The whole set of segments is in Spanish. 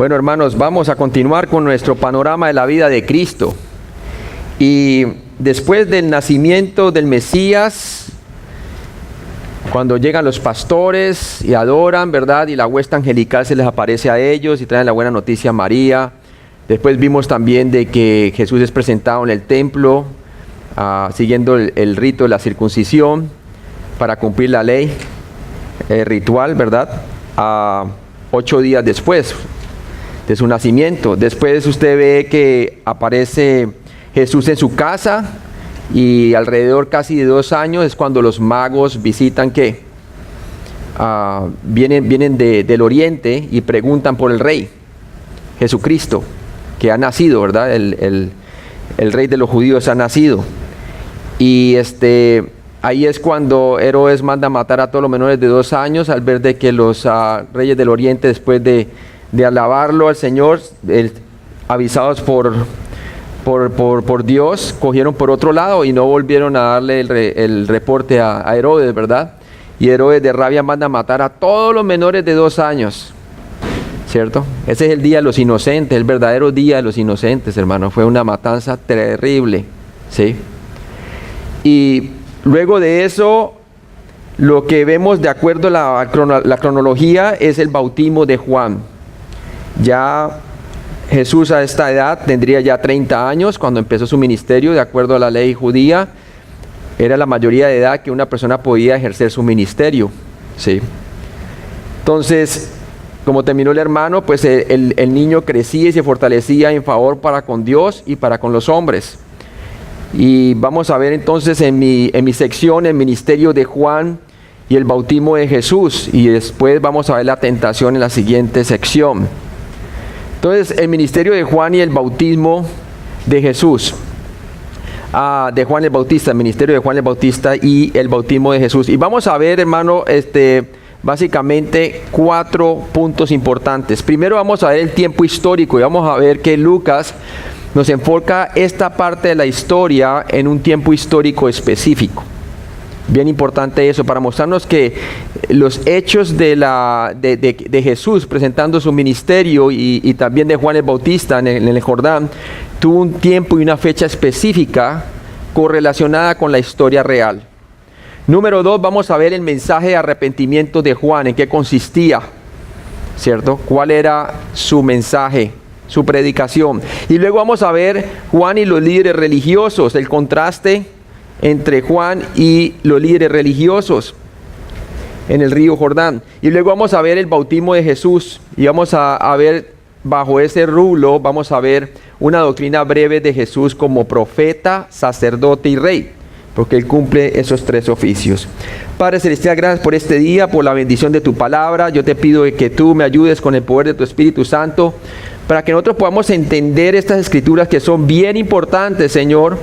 Bueno, hermanos, vamos a continuar con nuestro panorama de la vida de Cristo. Y después del nacimiento del Mesías, cuando llegan los pastores y adoran, ¿verdad? Y la hueste angelical se les aparece a ellos y traen la buena noticia a María. Después vimos también de que Jesús es presentado en el templo, siguiendo el rito de la circuncisión para cumplir la ley ritual, ¿verdad? 8 días después de su nacimiento. Después usted ve que aparece Jesús en su casa y alrededor casi de 2 años es cuando los magos visitan ¿qué? Vienen del oriente y preguntan por el rey Jesucristo que ha nacido, ¿verdad? El rey de los judíos ha nacido. Y ahí es cuando Herodes manda matar a todos los menores de 2 años al ver de que los reyes del oriente, después de alabarlo al Señor, avisados por Dios, cogieron por otro lado y no volvieron a darle el reporte a Herodes, ¿verdad? Y Herodes de rabia manda matar a todos los menores de 2 años, ¿cierto? Ese es el día de los inocentes, el verdadero día de los inocentes, hermano. Fue una matanza terrible, ¿sí? Y luego de eso, lo que vemos de acuerdo a la cronología es el bautismo de Juan. Ya Jesús a esta edad tendría ya 30 años cuando empezó su ministerio, de acuerdo a la ley judía. Era la mayoría de edad que una persona podía ejercer su ministerio, ¿sí? Entonces, como terminó el hermano, pues el niño crecía y se fortalecía en favor para con Dios y para con los hombres. Y vamos a ver entonces en mi sección el ministerio de Juan y el bautismo de Jesús, y después vamos a ver la tentación en la siguiente sección. Entonces, el ministerio de Juan y el bautismo de Jesús, de Juan el Bautista, el ministerio de Juan el Bautista y el bautismo de Jesús. Y vamos a ver, hermano, básicamente 4 puntos importantes. Primero vamos a ver el tiempo histórico y vamos a ver que Lucas nos enfoca esta parte de la historia en un tiempo histórico específico. Bien importante eso, para mostrarnos que los hechos de Jesús presentando su ministerio y también de Juan el Bautista en el Jordán, tuvo un tiempo y una fecha específica correlacionada con la historia real. Número 2, vamos a ver el mensaje de arrepentimiento de Juan, en qué consistía, ¿cierto? ¿Cuál era su mensaje, su predicación? Y luego vamos a ver Juan y los líderes religiosos, el contraste entre Juan y los líderes religiosos en el río Jordán. Y luego vamos a ver el bautismo de Jesús y vamos a ver bajo ese rublo, vamos a ver una doctrina breve de Jesús como profeta, sacerdote y rey, porque Él cumple esos 3 oficios. Padre Celestial, gracias por este día, por la bendición de tu palabra. Yo te pido que tú me ayudes con el poder de tu Espíritu Santo, para que nosotros podamos entender estas escrituras que son bien importantes, Señor,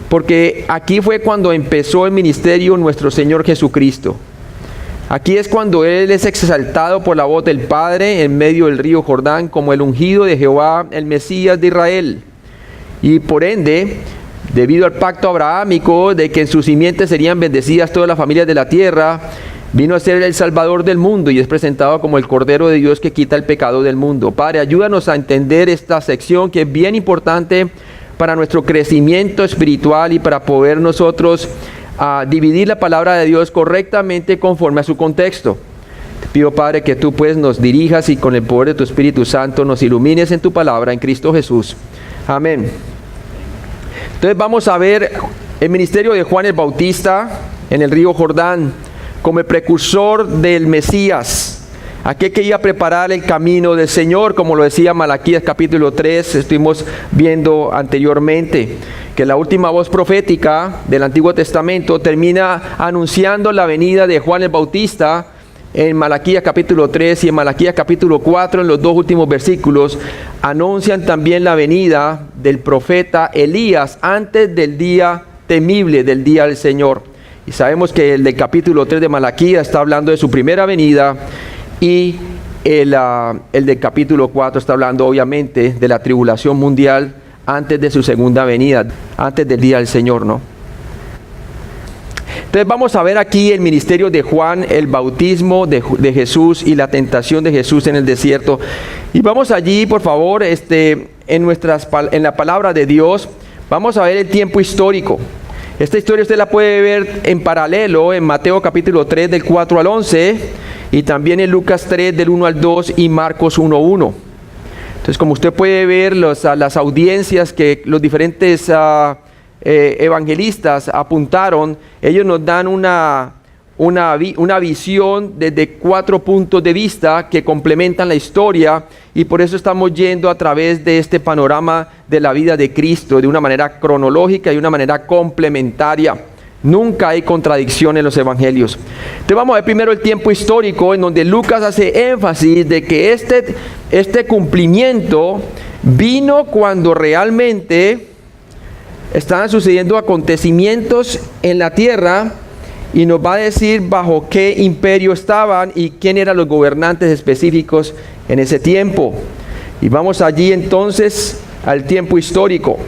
porque aquí fue cuando empezó el ministerio nuestro Señor Jesucristo. Aquí es cuando Él es exaltado por la voz del Padre en medio del río Jordán como el ungido de Jehová, el Mesías de Israel. Y por ende, debido al pacto abrahámico de que en sus simientes serían bendecidas todas las familias de la tierra, vino a ser el Salvador del mundo y es presentado como el Cordero de Dios que quita el pecado del mundo. Padre, ayúdanos a entender esta sección que es bien importante para nuestro crecimiento espiritual y para poder nosotros dividir la palabra de Dios correctamente conforme a su contexto. Te pido, Padre, que tú pues nos dirijas y con el poder de tu Espíritu Santo nos ilumines en tu palabra en Cristo Jesús. Amén. Entonces vamos a ver el ministerio de Juan el Bautista en el río Jordán como el precursor del Mesías, aquel que iba a preparar el camino del Señor, como lo decía Malaquías capítulo 3, estuvimos viendo anteriormente, que la última voz profética del Antiguo Testamento termina anunciando la venida de Juan el Bautista en Malaquías capítulo 3 y en Malaquías capítulo 4, en los 2 últimos versículos, anuncian también la venida del profeta Elías antes del día temible, del día del Señor. Y sabemos que el del capítulo 3 de Malaquías está hablando de su primera venida, y el del capítulo 4 está hablando obviamente de la tribulación mundial antes de su segunda venida, antes del día del Señor, ¿no? Entonces vamos a ver aquí el ministerio de Juan, el bautismo de Jesús y la tentación de Jesús en el desierto. Y vamos allí, por favor, en la palabra de Dios, vamos a ver el tiempo histórico. Esta historia usted la puede ver en paralelo en Mateo capítulo 3 del 4 al 11 y también en Lucas 3 del 1 al 2 y Marcos 1:1. Entonces, como usted puede ver, las audiencias que los diferentes evangelistas apuntaron, ellos nos dan una visión desde 4 puntos de vista que complementan la historia, y por eso estamos yendo a través de este panorama de la vida de Cristo de una manera cronológica y una manera complementaria. Nunca hay contradicción en los evangelios. Entonces vamos a ver primero el tiempo histórico, en donde Lucas hace énfasis de que este cumplimiento vino cuando realmente estaban sucediendo acontecimientos en la tierra, y nos va a decir bajo qué imperio estaban y quién eran los gobernantes específicos en ese tiempo. Y vamos allí entonces al tiempo histórico.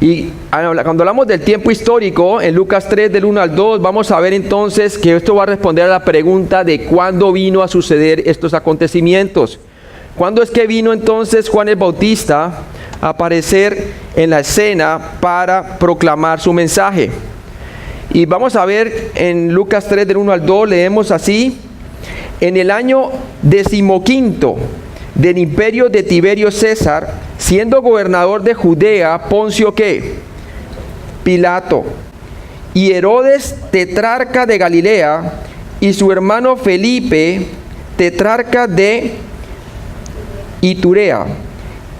Y cuando hablamos del tiempo histórico, en Lucas 3 del 1 al 2, vamos a ver entonces que esto va a responder a la pregunta de cuándo vino a suceder estos acontecimientos. ¿Cuándo es que vino entonces Juan el Bautista a aparecer en la escena para proclamar su mensaje? Y vamos a ver en Lucas 3 del 1 al 2, leemos así: en el año 15 del imperio de Tiberio César, siendo gobernador de Judea, Poncio ¿qué? Pilato, y Herodes, tetrarca de Galilea, y su hermano Felipe, tetrarca de Iturea,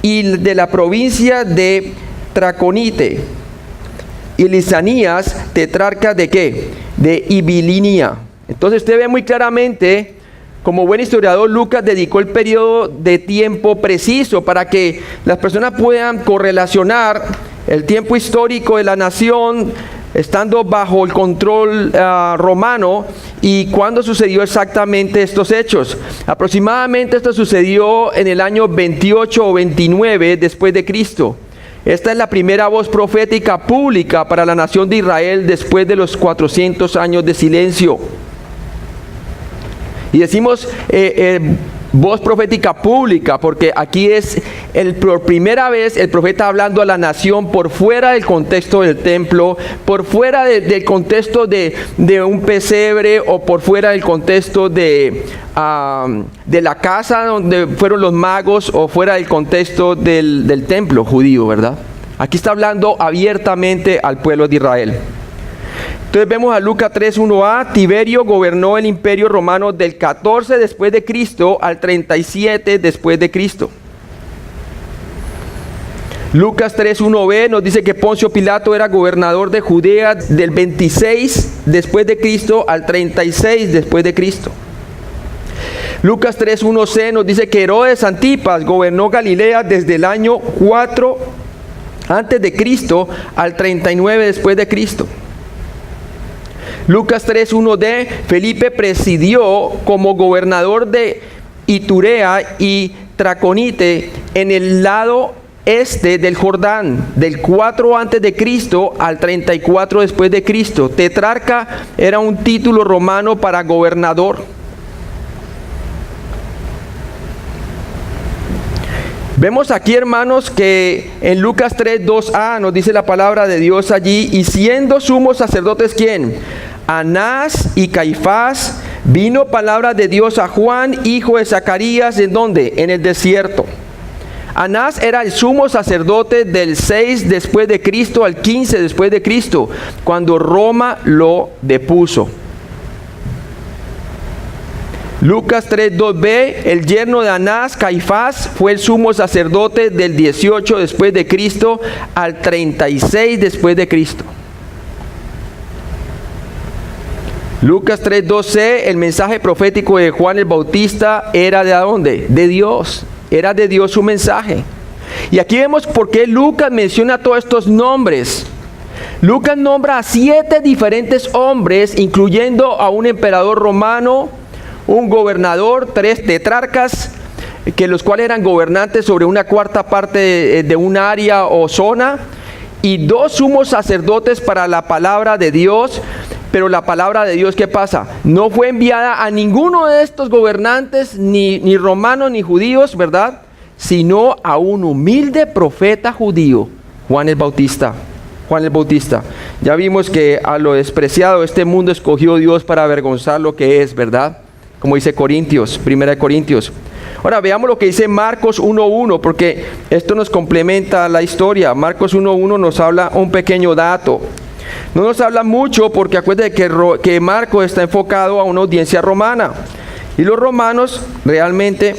y de la provincia de Traconite, y Lisanías, tetrarca de ¿qué? De Ibilinia. Entonces usted ve muy claramente, como buen historiador, Lucas dedicó el periodo de tiempo preciso para que las personas puedan correlacionar el tiempo histórico de la nación estando bajo el control romano y cuándo sucedió exactamente estos hechos. Aproximadamente esto sucedió en el año 28 o 29 después de Cristo. Esta es la primera voz profética pública para la nación de Israel después de los 400 años de silencio. Y decimos voz profética pública porque aquí es por primera vez el profeta hablando a la nación por fuera del contexto del templo, por fuera del contexto de un pesebre, o por fuera del contexto de la casa donde fueron los magos, o fuera del contexto del templo judío, ¿verdad? Aquí está hablando abiertamente al pueblo de Israel. Entonces vemos a Lucas 3:1a, Tiberio gobernó el imperio romano del 14 después de Cristo al 37 después de Cristo. Lucas 3:1b nos dice que Poncio Pilato era gobernador de Judea del 26 después de Cristo al 36 después de Cristo. Lucas 3:1c nos dice que Herodes Antipas gobernó Galilea desde el año 4 antes de Cristo al 39 después de Cristo. Lucas 3:1d, Felipe presidió como gobernador de Iturea y Traconite en el lado este del Jordán, del 4 antes de Cristo al 34 después de Cristo. Tetrarca era un título romano para gobernador. Vemos aquí, hermanos, que en Lucas 3:2a nos dice la palabra de Dios allí: y siendo sumos sacerdotes, ¿quién? Anás y Caifás, vino palabra de Dios a Juan, hijo de Zacarías, ¿en dónde? En el desierto. Anás era el sumo sacerdote del 6 después de Cristo al 15 después de Cristo, cuando Roma lo depuso. Lucas 3:2b, el yerno de Anás, Caifás, fue el sumo sacerdote del 18 después de Cristo al 36 después de Cristo. Lucas 3:2c, el mensaje profético de Juan el Bautista era ¿de dónde? De Dios. Era de Dios su mensaje. Y aquí vemos por qué Lucas menciona todos estos nombres. Lucas nombra a 7 diferentes hombres, incluyendo a un emperador romano, un gobernador, 3 tetrarcas, que los cuales eran gobernantes sobre una cuarta parte de un área o zona, y 2 sumos sacerdotes para la palabra de Dios, Pero la palabra de Dios, ¿qué pasa? No fue enviada a ninguno de estos gobernantes, ni romanos ni judíos, ¿verdad? Sino a un humilde profeta judío, Juan el Bautista. Juan el Bautista. Ya vimos que a lo despreciado de este mundo escogió Dios para avergonzar lo que es, ¿verdad? Como dice Corintios, 1 Corintios. Ahora veamos lo que dice Marcos 1.1, porque esto nos complementa la historia. Marcos 1.1 nos habla un pequeño dato. No nos habla mucho porque acuérdense que Marcos está enfocado a una audiencia romana. Y los romanos realmente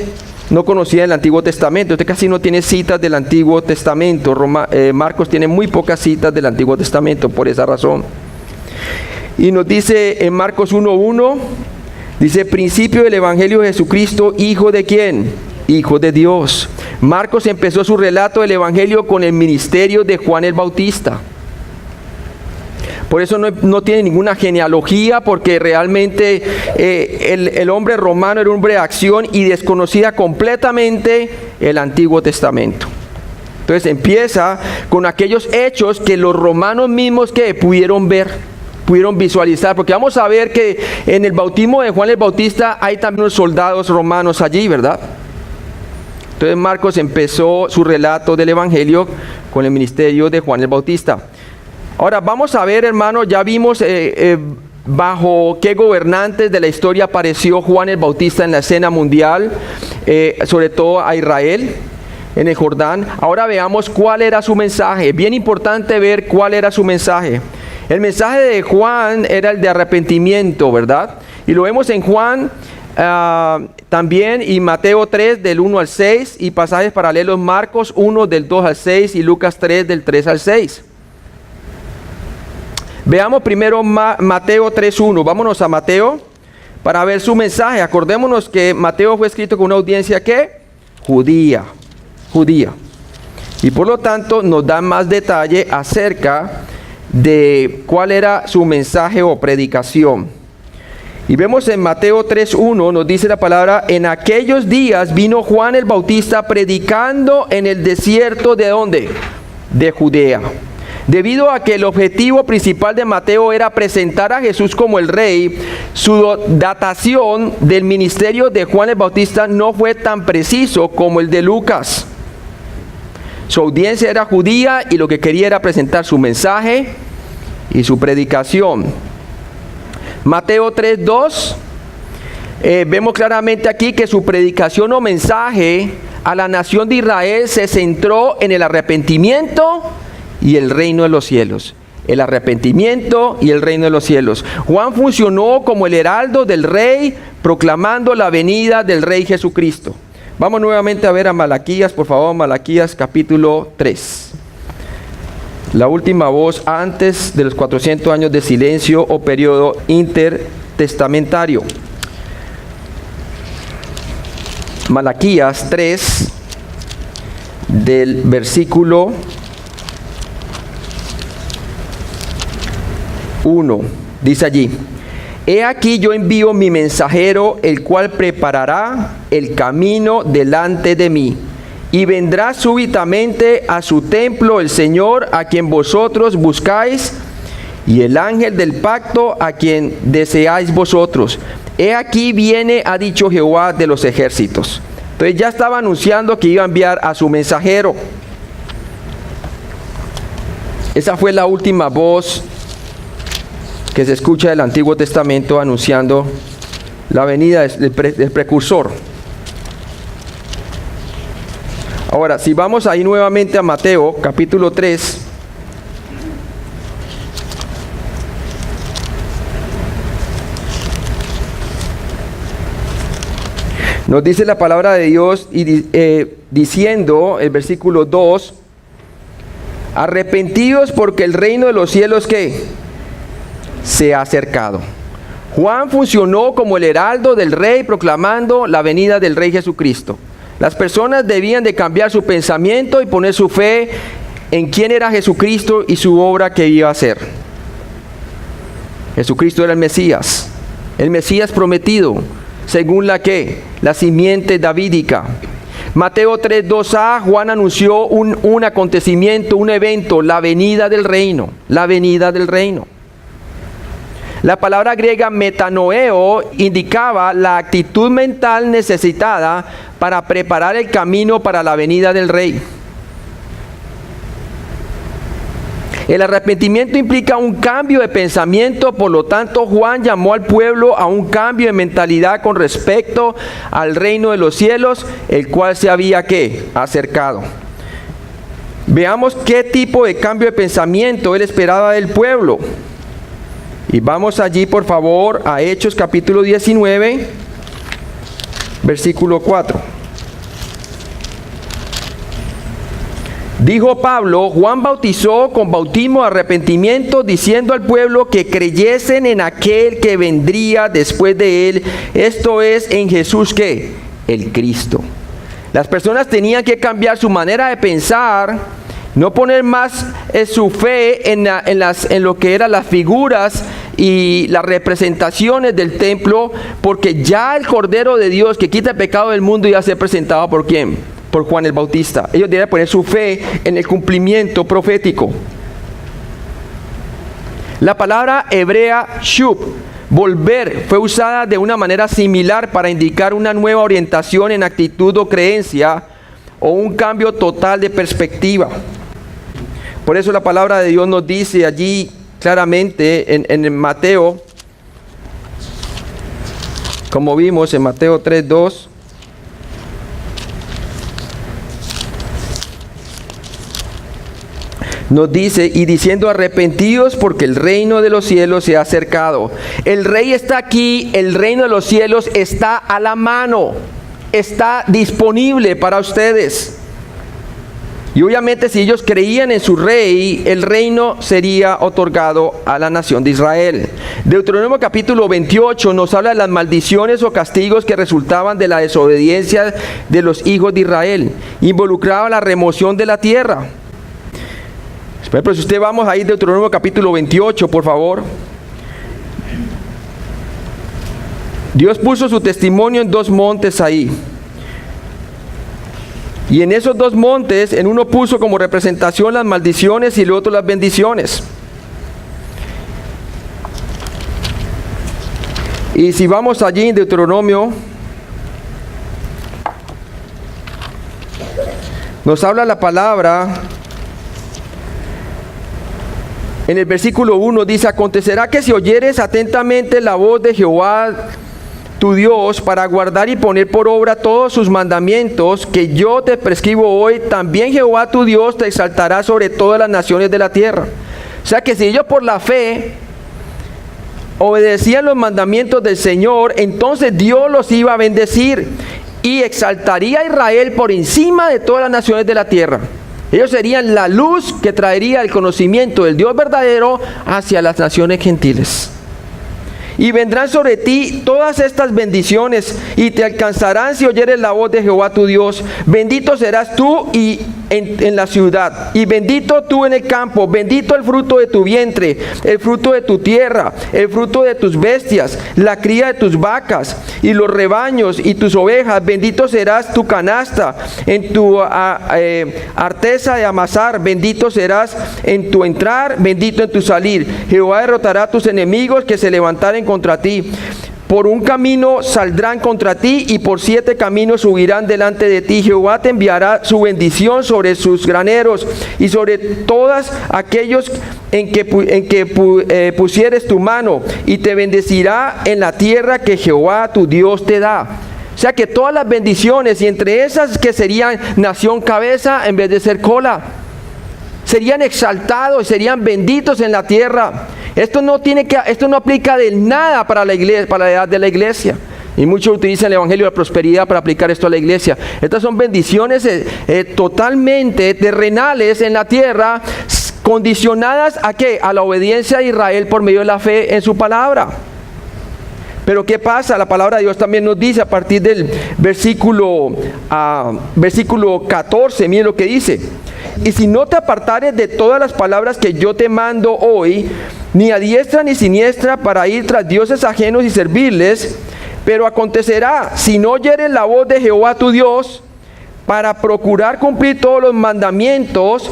no conocían el Antiguo Testamento. Usted casi no tiene citas del Antiguo Testamento. Marcos tiene muy pocas citas del Antiguo Testamento por esa razón. Y nos dice en Marcos 1.1, dice, principio del Evangelio de Jesucristo, ¿hijo de quién? Hijo de Dios. Marcos empezó su relato del Evangelio con el ministerio de Juan el Bautista. Por eso no tiene ninguna genealogía, porque realmente el hombre romano era un hombre de acción y desconocía completamente el Antiguo Testamento. Entonces empieza con aquellos hechos que los romanos mismos que pudieron ver, pudieron visualizar, porque vamos a ver que en el bautismo de Juan el Bautista hay también unos soldados romanos allí, ¿verdad? Entonces Marcos empezó su relato del Evangelio con el ministerio de Juan el Bautista. Ahora vamos a ver, hermanos, ya vimos bajo qué gobernantes de la historia apareció Juan el Bautista en la escena mundial, sobre todo a Israel, en el Jordán. Ahora veamos cuál era su mensaje. Bien importante ver cuál era su mensaje. El mensaje de Juan era el de arrepentimiento, ¿verdad? Y lo vemos en Juan también, y Mateo 3 del 1 al 6, y pasajes paralelos Marcos 1 del 2 al 6 y Lucas 3 del 3 al 6. Veamos primero Mateo 3.1. Vámonos a Mateo para ver su mensaje. Acordémonos que Mateo fue escrito con una audiencia ¿qué? Judía. Y por lo tanto nos da más detalle acerca de cuál era su mensaje o predicación. Y vemos en Mateo 3.1, nos dice la palabra, en aquellos días vino Juan el Bautista predicando en el desierto, ¿de dónde? De Judea. Debido a que el objetivo principal de Mateo era presentar a Jesús como el rey, su datación del ministerio de Juan el Bautista no fue tan preciso como el de Lucas. Su audiencia era judía y lo que quería era presentar su mensaje y su predicación. Mateo 3.2, vemos claramente aquí que su predicación o mensaje a la nación de Israel se centró en el arrepentimiento y el reino de los cielos. El arrepentimiento y el reino de los cielos. Juan funcionó como el heraldo del rey, proclamando la venida del rey Jesucristo. Vamos nuevamente a ver a Malaquías, por favor, Malaquías capítulo 3. La última voz antes de los 400 años de silencio o periodo intertestamentario. Malaquías 3, del versículo 1, dice allí, he aquí yo envío mi mensajero, el cual preparará el camino delante de mí, y vendrá súbitamente a su templo el Señor, a quien vosotros buscáis, y el ángel del pacto, a quien deseáis vosotros. He aquí viene, ha dicho Jehová de los ejércitos. Entonces ya estaba anunciando que iba a enviar a su mensajero. Esa fue la última voz que se escucha del Antiguo Testamento anunciando la venida del precursor. Ahora, si vamos ahí nuevamente a Mateo, capítulo 3, nos dice la palabra de Dios diciendo, el versículo 2, arrepentidos porque el reino de los cielos, ¿qué? Se ha acercado. Juan funcionó como el heraldo del rey, proclamando la venida del rey Jesucristo. Las personas debían de cambiar su pensamiento y poner su fe en quién era Jesucristo y su obra que iba a hacer. Jesucristo era el Mesías prometido, según la simiente davídica. Mateo 3:2a, Juan anunció un acontecimiento, un evento, la venida del reino, La palabra griega metanoeo indicaba la actitud mental necesitada para preparar el camino para la venida del Rey. El arrepentimiento implica un cambio de pensamiento, por lo tanto Juan llamó al pueblo a un cambio de mentalidad con respecto al reino de los cielos, el cual se había ¿qué? Acercado. Veamos qué tipo de cambio de pensamiento él esperaba del pueblo. Y vamos allí por favor a Hechos capítulo 19, versículo 4. Dijo Pablo: Juan bautizó con bautismo de arrepentimiento, diciendo al pueblo que creyesen en aquel que vendría después de él, esto es, en Jesús, ¿qué? El Cristo. Las personas tenían que cambiar su manera de pensar, no poner más su fe en lo que eran las figuras y las representaciones del templo, porque ya el Cordero de Dios que quita el pecado del mundo ya se ha presentado ¿por quién? Por Juan el Bautista. Ellos deben poner su fe en el cumplimiento profético. La palabra hebrea shub, volver, fue usada de una manera similar para indicar una nueva orientación en actitud o creencia o un cambio total de perspectiva. Por eso la palabra de Dios nos dice allí claramente en Mateo, como vimos en Mateo 3:2, nos dice, y diciendo: arrepentidos porque el reino de los cielos se ha acercado. El Rey está aquí, el reino de los cielos está a la mano, está disponible para ustedes. Y obviamente si ellos creían en su Rey, el reino sería otorgado a la nación de Israel. Deuteronomio capítulo 28 nos habla de las maldiciones o castigos que resultaban de la desobediencia de los hijos de Israel. Involucraba la remoción de la tierra. Pero si usted vamos ahí, Deuteronomio capítulo 28, por favor. Dios puso su testimonio en 2 montes ahí. Y en esos 2 montes, en uno puso como representación las maldiciones y en el otro las bendiciones. Y si vamos allí en Deuteronomio, nos habla la palabra. En el versículo 1 dice: acontecerá que si oyeres atentamente la voz de Jehová tu Dios para guardar y poner por obra todos sus mandamientos que yo te prescribo hoy, también Jehová tu Dios te exaltará sobre todas las naciones de la tierra. O sea que si ellos por la fe obedecían los mandamientos del Señor, entonces Dios los iba a bendecir y exaltaría a Israel por encima de todas las naciones de la tierra. Ellos serían la luz que traería el conocimiento del Dios verdadero hacia las naciones gentiles. Y vendrán sobre ti todas estas bendiciones y te alcanzarán si oyeres la voz de Jehová tu Dios. Bendito serás tú y en la ciudad, y bendito tú en el campo. Bendito el fruto de tu vientre, el fruto de tu tierra, el fruto de tus bestias, la cría de tus vacas y los rebaños y tus ovejas. Bendito serás tu canasta en tu arteza de amasar. Bendito serás en tu entrar, bendito en tu salir. Jehová derrotará a tus enemigos que se levantaren contra ti. Por un camino saldrán contra ti y por 7 caminos subirán delante de ti. Jehová te enviará su bendición sobre sus graneros y sobre todos aquellos en que pusieres tu mano, y te bendecirá en la tierra que Jehová tu Dios te da. O sea que todas las bendiciones, y entre esas que serían nación cabeza en vez de ser cola, serían exaltados, serían benditos en la tierra. Esto no aplica de nada para la iglesia, para la edad de la iglesia. Y muchos utilizan el evangelio de la prosperidad para aplicar esto a la iglesia. Estas son bendiciones totalmente terrenales en la tierra, condicionadas ¿a qué? A la obediencia de Israel por medio de la fe en su palabra. Pero ¿qué pasa? La palabra de Dios también nos dice a partir del versículo 14, miren lo que dice: y si no te apartares de todas las palabras que yo te mando hoy, ni a diestra ni siniestra, para ir tras dioses ajenos y servirles, pero acontecerá, si no oyeres la voz de Jehová tu Dios, para procurar cumplir todos los mandamientos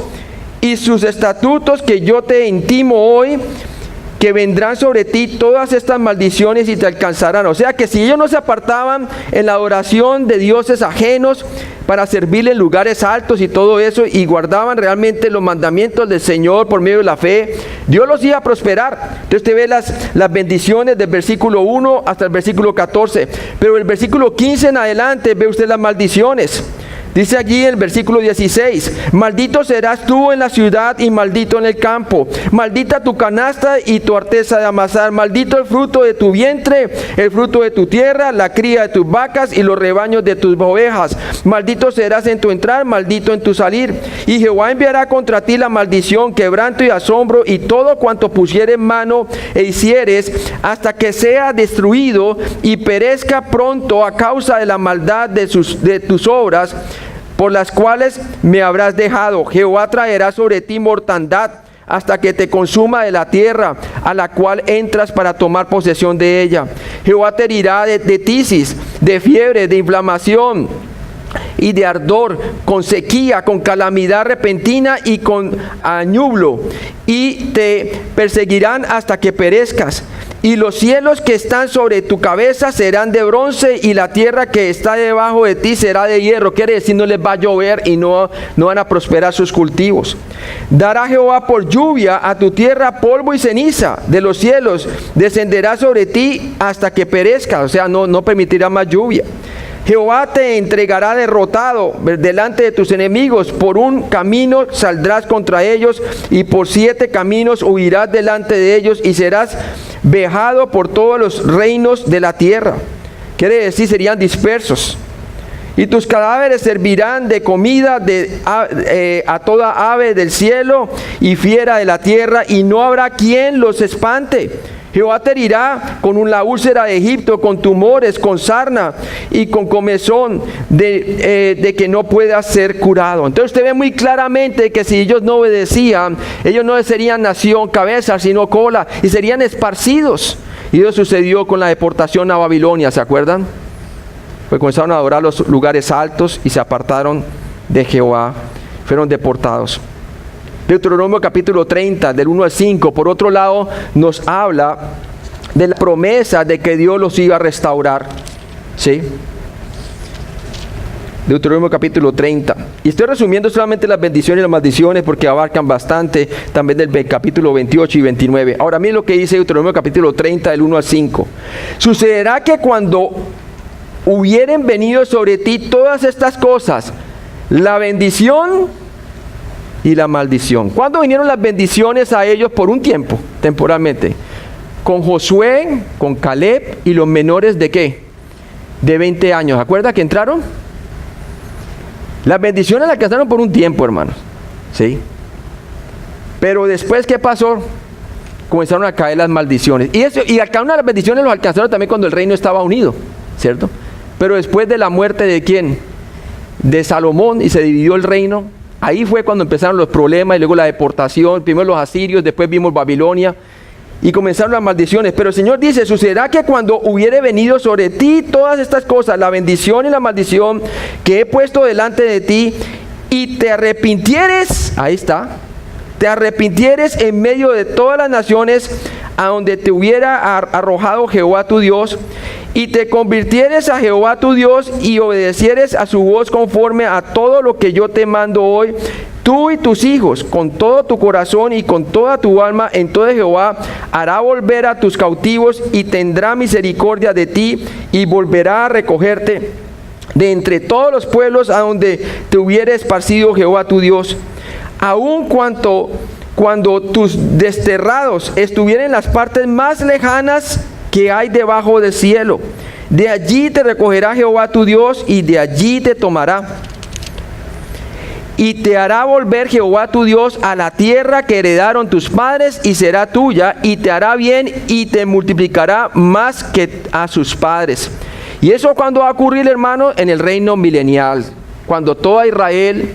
y sus estatutos que yo te intimo hoy, que vendrán sobre ti todas estas maldiciones y te alcanzarán. O sea que si ellos no se apartaban en la adoración de dioses ajenos para servirle en lugares altos y todo eso, y guardaban realmente los mandamientos del Señor por medio de la fe, Dios los iba a prosperar. Entonces usted ve las bendiciones del versículo 1 hasta el versículo 14, pero el versículo 15 en adelante ve usted las maldiciones. Dice allí en el versículo 16, maldito serás tú en la ciudad y maldito en el campo, maldita tu canasta y tu arteza de amasar, maldito el fruto de tu vientre, el fruto de tu tierra, la cría de tus vacas y los rebaños de tus ovejas, maldito serás en tu entrar, maldito en tu salir. Y Jehová enviará contra ti la maldición, quebranto y asombro y todo cuanto pusieres mano e hicieres, hasta que sea destruido y perezca pronto a causa de la maldad de tus obras, por las cuales me habrás dejado. Jehová traerá sobre ti mortandad hasta que te consuma de la tierra a la cual entras para tomar posesión de ella. Jehová te herirá de tisis, de fiebre, de inflamación y de ardor, con sequía, con calamidad repentina y con añublo, y te perseguirán hasta que perezcas. Y los cielos que están sobre tu cabeza serán de bronce, y la tierra que está debajo de ti será de hierro. Quiere decir, no les va a llover y no van a prosperar sus cultivos. Dará Jehová por lluvia a tu tierra polvo y ceniza de los cielos. Descenderá sobre ti hasta que perezca. O sea, no permitirá más lluvia. Jehová te entregará derrotado delante de tus enemigos. Por un camino saldrás contra ellos, y por 7 caminos huirás delante de ellos, y serás vejado por todos los reinos de la tierra. Quiere decir, serían dispersos. Y tus cadáveres servirán de comida a toda ave del cielo y fiera de la tierra, y no habrá quien los espante. Jehová te herirá con la úlcera de Egipto, con tumores, con sarna y con comezón de que no pueda ser curado. Entonces usted ve muy claramente que si ellos no obedecían, ellos no serían nación cabeza, sino cola, y serían esparcidos. Y eso sucedió con la deportación a Babilonia, ¿se acuerdan? Pues comenzaron a adorar los lugares altos y se apartaron de Jehová, fueron deportados. Deuteronomio capítulo 30, del 1 al 5, por otro lado, nos habla de la promesa de que Dios los iba a restaurar. ¿Sí? Deuteronomio capítulo 30. Y estoy resumiendo solamente las bendiciones y las maldiciones porque abarcan bastante, también del capítulo 28 y 29. Ahora miren lo que dice Deuteronomio capítulo 30, del 1 al 5. Sucederá que cuando hubieren venido sobre ti todas estas cosas, la bendición y la maldición. ¿Cuándo vinieron las bendiciones a ellos? Por un tiempo, temporalmente. Con Josué, con Caleb y los menores de ¿qué? De 20 años. ¿Acuerda que entraron? Las bendiciones las alcanzaron por un tiempo, hermanos. ¿Sí? Pero después, ¿qué pasó? Comenzaron a caer las maldiciones. Y cada una de las bendiciones los alcanzaron también cuando el reino estaba unido, ¿cierto? Pero después de la muerte de ¿quién? De Salomón, y se dividió el reino. Ahí fue cuando empezaron los problemas y luego la deportación. Primero los asirios, después vimos Babilonia y comenzaron las maldiciones. Pero el Señor dice, sucederá que cuando hubiere venido sobre ti todas estas cosas, la bendición y la maldición que he puesto delante de ti, y te arrepintieres, ahí está, te arrepintieres en medio de todas las naciones a donde te hubiera arrojado Jehová tu Dios, y te convirtieres a Jehová tu Dios y obedecieres a su voz conforme a todo lo que yo te mando hoy, tú y tus hijos, con todo tu corazón y con toda tu alma, entonces Jehová hará volver a tus cautivos y tendrá misericordia de ti y volverá a recogerte de entre todos los pueblos a donde te hubiere esparcido Jehová tu Dios. Aun cuando tus desterrados estuvieran en las partes más lejanas que hay debajo del cielo, de allí te recogerá Jehová tu Dios y de allí te tomará. Y te hará volver Jehová tu Dios a la tierra que heredaron tus padres, y será tuya, y te hará bien y te multiplicará más que a sus padres. ¿Y eso cuándo va a ocurrir, hermano? En el reino milenial, cuando toda Israel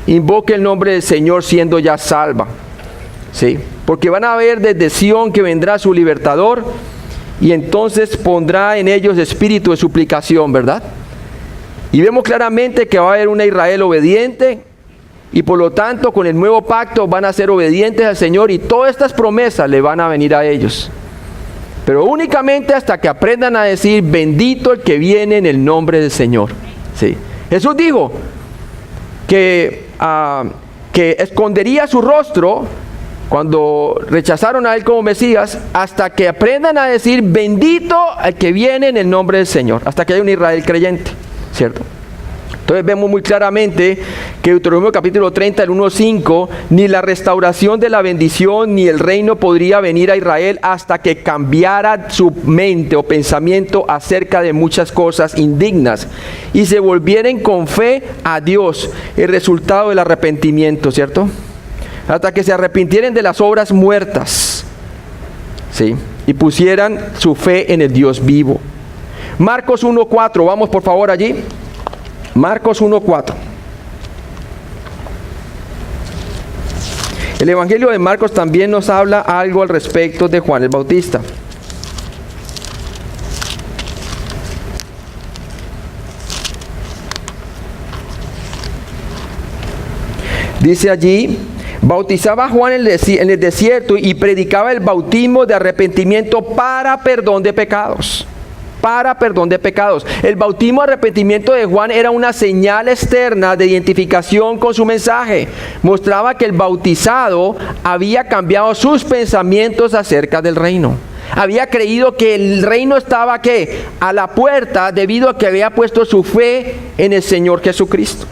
invoque el nombre del Señor siendo ya salva. ¿Sí? Porque van a ver desde Sión que vendrá su libertador, y entonces pondrá en ellos espíritu de suplicación, ¿verdad? Y vemos claramente que va a haber una Israel obediente y por lo tanto con el nuevo pacto van a ser obedientes al Señor y todas estas promesas le van a venir a ellos. Pero únicamente hasta que aprendan a decir, bendito el que viene en el nombre del Señor. Sí. Jesús dijo que escondería su rostro cuando rechazaron a Él como Mesías, hasta que aprendan a decir, bendito el que viene en el nombre del Señor, hasta que haya un Israel creyente, ¿cierto? Entonces vemos muy claramente que Deuteronomio capítulo 30, el 1:5, ni la restauración de la bendición ni el reino podría venir a Israel hasta que cambiara su mente o pensamiento acerca de muchas cosas indignas y se volvieran con fe a Dios, el resultado del arrepentimiento, ¿cierto? Hasta que se arrepintieran de las obras muertas, ¿sí? Y pusieran su fe en el Dios vivo. Marcos 1:4, vamos por favor allí. Marcos 1:4. El Evangelio de Marcos también nos habla algo al respecto de Juan el Bautista. Dice allí, bautizaba a Juan en el desierto y predicaba el bautismo de arrepentimiento para perdón de pecados. Para perdón de pecados. El bautismo de arrepentimiento de Juan era una señal externa de identificación con su mensaje. Mostraba que el bautizado había cambiado sus pensamientos acerca del reino. Había creído que el reino estaba ¿qué? A la puerta debido a que había puesto su fe en el Señor Jesucristo.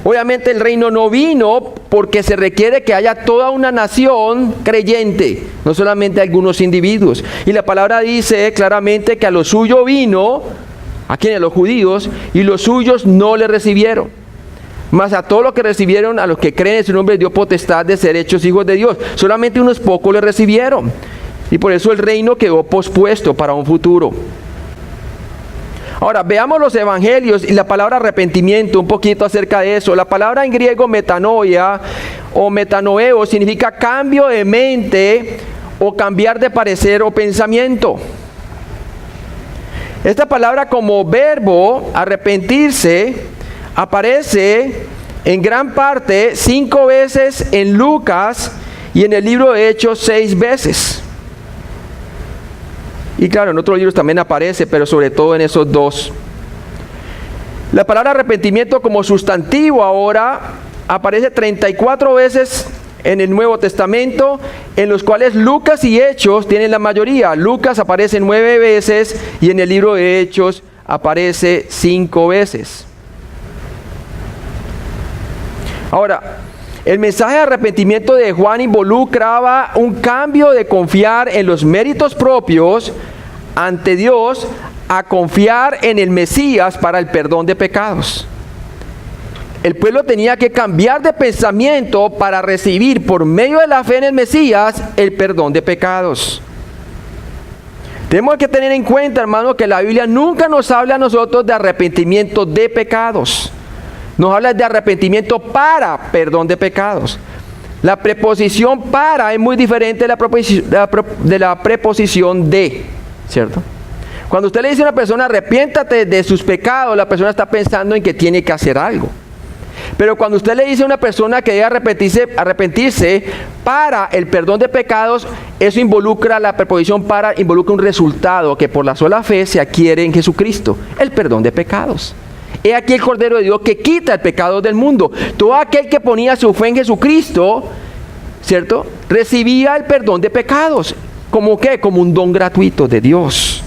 Obviamente el reino no vino porque se requiere que haya toda una nación creyente, no solamente algunos individuos. Y la palabra dice claramente que a lo suyo vino, a quienes, los judíos, y los suyos no le recibieron. Mas a todos los que recibieron, a los que creen en su nombre, dio potestad de ser hechos hijos de Dios. Solamente unos pocos le recibieron. Y por eso el reino quedó pospuesto para un futuro. Ahora, veamos los evangelios y la palabra arrepentimiento, un poquito acerca de eso. La palabra en griego metanoia o metanoeo significa cambio de mente o cambiar de parecer o pensamiento. Esta palabra como verbo, arrepentirse, aparece en gran parte 5 veces en Lucas y en el libro de Hechos 6 veces. Y claro, en otros libros también aparece, pero sobre todo en esos 2. La palabra arrepentimiento como sustantivo ahora aparece 34 veces en el Nuevo Testamento, en los cuales Lucas y Hechos tienen la mayoría. Lucas aparece 9 veces y en el libro de Hechos aparece 5 veces. Ahora, el mensaje de arrepentimiento de Juan involucraba un cambio de confiar en los méritos propios ante Dios a confiar en el Mesías para el perdón de pecados. El pueblo tenía que cambiar de pensamiento para recibir por medio de la fe en el Mesías el perdón de pecados. Tenemos que tener en cuenta, hermano, que la Biblia nunca nos habla a nosotros de arrepentimiento de pecados. Nos habla de arrepentimiento para perdón de pecados. La preposición para es muy diferente de la preposición de, ¿cierto? Cuando usted le dice a una persona arrepiéntate de sus pecados, la persona está pensando en que tiene que hacer algo. Pero cuando usted le dice a una persona que debe arrepentirse para el perdón de pecados, eso involucra, la preposición para involucra un resultado que por la sola fe se adquiere en Jesucristo, el perdón de pecados. He aquí el Cordero de Dios que quita el pecado del mundo. Todo aquel que ponía su fe en Jesucristo, ¿cierto?, recibía el perdón de pecados. ¿Cómo qué? Como un don gratuito de Dios.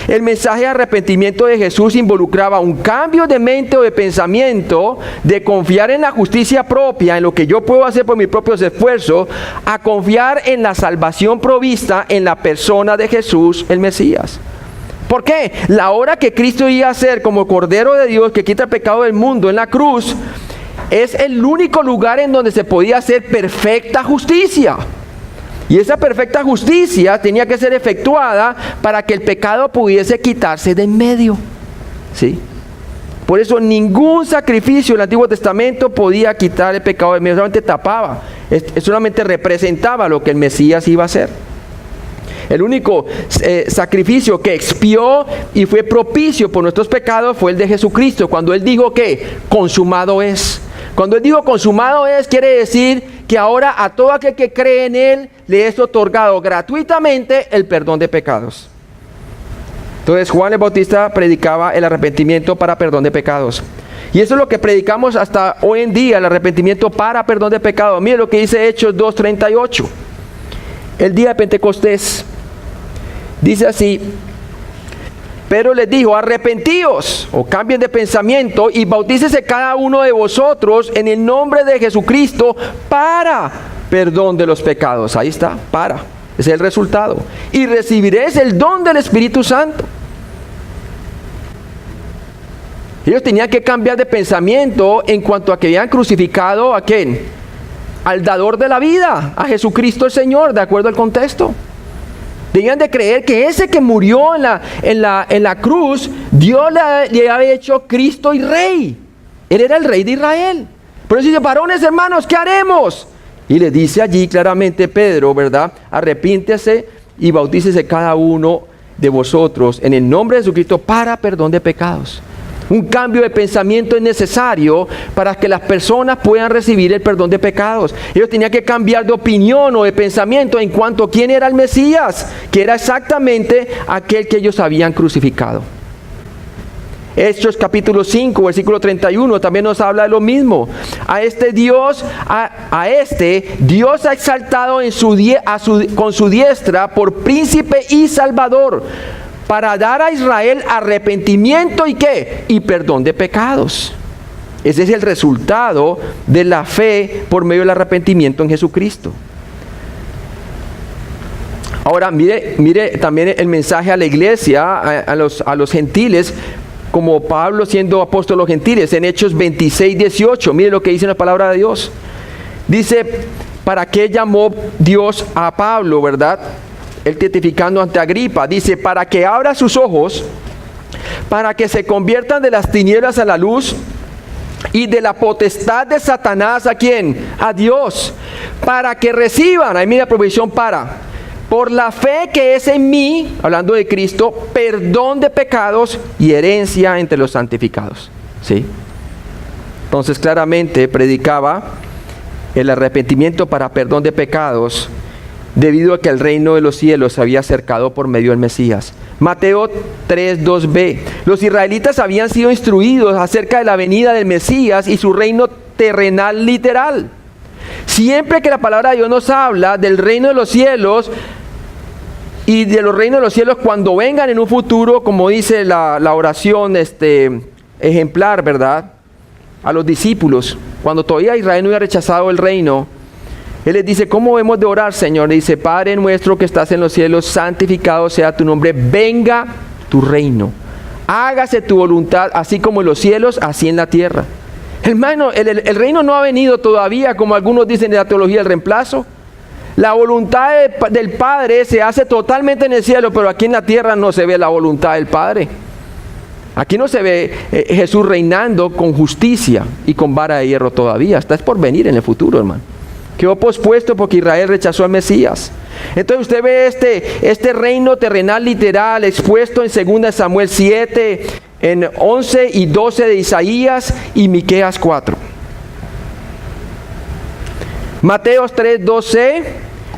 El mensaje de arrepentimiento de Jesús involucraba un cambio de mente o de pensamiento, de confiar en la justicia propia, en lo que yo puedo hacer por mis propios esfuerzos, a confiar en la salvación provista en la persona de Jesús, el Mesías. ¿Por qué? La obra que Cristo iba a hacer como Cordero de Dios que quita el pecado del mundo en la cruz es el único lugar en donde se podía hacer perfecta justicia. Y esa perfecta justicia tenía que ser efectuada para que el pecado pudiese quitarse de en medio. ¿Sí? Por eso ningún sacrificio del Antiguo Testamento podía quitar el pecado de en medio, solamente tapaba, solamente representaba lo que el Mesías iba a hacer. El único sacrificio que expió y fue propicio por nuestros pecados fue el de Jesucristo, cuando Él dijo que consumado es. Cuando Él dijo consumado es, quiere decir que ahora a todo aquel que cree en Él le es otorgado gratuitamente el perdón de pecados. Entonces Juan el Bautista predicaba el arrepentimiento para perdón de pecados. Y eso es lo que predicamos hasta hoy en día, el arrepentimiento para perdón de pecados. Mire lo que dice Hechos 2:38. El día de Pentecostés. Dice así: pero les dijo, arrepentíos o cambien de pensamiento y bautícese cada uno de vosotros en el nombre de Jesucristo para perdón de los pecados. Ahí está, para. Ese es el resultado. Y recibiréis el don del Espíritu Santo. Ellos tenían que cambiar de pensamiento en cuanto a que habían crucificado ¿a quién? Al dador de la vida, a Jesucristo el Señor, de acuerdo al contexto. Debían de creer que ese que murió en la cruz, Dios le había hecho Cristo y Rey. Él era el Rey de Israel. Pero dice, varones hermanos, ¿qué haremos? Y le dice allí claramente Pedro, ¿verdad? Arrepíntese y bautícese cada uno de vosotros en el nombre de Jesucristo para perdón de pecados. Un cambio de pensamiento es necesario para que las personas puedan recibir el perdón de pecados. Ellos tenían que cambiar de opinión o de pensamiento en cuanto a quién era el Mesías, que era exactamente aquel que ellos habían crucificado. Hechos capítulo 5, versículo 31 también nos habla de lo mismo. A este Dios ha exaltado con su diestra por príncipe y salvador, para dar a Israel arrepentimiento y ¿qué? Y perdón de pecados. Ese es el resultado de la fe por medio del arrepentimiento en Jesucristo. Ahora mire también el mensaje a la iglesia, a los gentiles, como Pablo siendo apóstol a los gentiles, en Hechos 26:18. Mire lo que dice la palabra de Dios. Dice, ¿para qué llamó Dios a Pablo, verdad? Él testificando ante Agripa, dice, para que abra sus ojos, para que se conviertan de las tinieblas a la luz y de la potestad de Satanás, ¿a quién? A Dios, para que reciban, ahí mira provisión para, por la fe que es en mí, hablando de Cristo, perdón de pecados y herencia entre los santificados. ¿Sí? Entonces claramente predicaba el arrepentimiento para perdón de pecados, debido a que el reino de los cielos se había acercado por medio del Mesías. Mateo 3:2b. Los israelitas habían sido instruidos acerca de la venida del Mesías y su reino terrenal literal. Siempre que la palabra de Dios nos habla del reino de los cielos y de los reinos de los cielos cuando vengan en un futuro, como dice la oración ejemplar, ¿verdad? A los discípulos, cuando todavía Israel no había rechazado el reino, Él les dice, ¿cómo hemos de orar, Señor? Le dice, Padre nuestro que estás en los cielos, santificado sea tu nombre, venga tu reino. Hágase tu voluntad, así como en los cielos, así en la tierra. Hermano, el reino no ha venido todavía, como algunos dicen en la teología del reemplazo. La voluntad del Padre se hace totalmente en el cielo, pero aquí en la tierra no se ve la voluntad del Padre. Aquí no se ve Jesús reinando con justicia y con vara de hierro todavía. Está es por venir en el futuro, hermano. Quedó pospuesto porque Israel rechazó al Mesías. Entonces usted ve este reino terrenal literal expuesto en 2 Samuel 7, en 11 y 12 de Isaías y Miqueas 4. Mateo 3:12.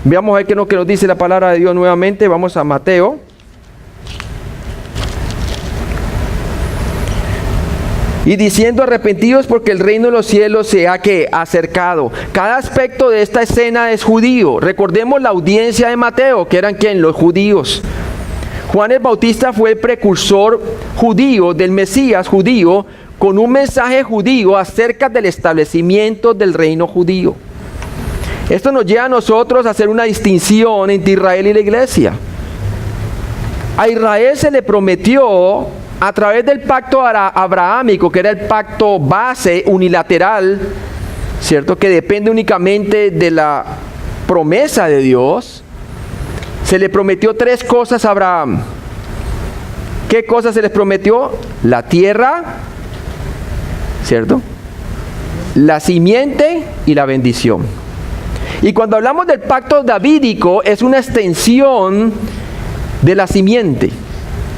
Veamos a ver qué nos dice la palabra de Dios nuevamente. Vamos a Mateo. Y diciendo, arrepentidos porque el reino de los cielos se ha acercado. Cada aspecto de esta escena es judío. Recordemos la audiencia de Mateo, que eran ¿quién? Los judíos. Juan el Bautista fue el precursor judío del Mesías judío, con un mensaje judío acerca del establecimiento del reino judío. Esto nos lleva a nosotros a hacer una distinción entre Israel y la iglesia. A Israel se le prometió a través del pacto abrahámico, que era el pacto base unilateral, ¿cierto? Que depende únicamente de la promesa de Dios. Se le prometió 3 cosas a Abraham. ¿Qué cosas se les prometió? La tierra, ¿cierto? La simiente y la bendición. Y cuando hablamos del pacto davídico, es una extensión de la simiente.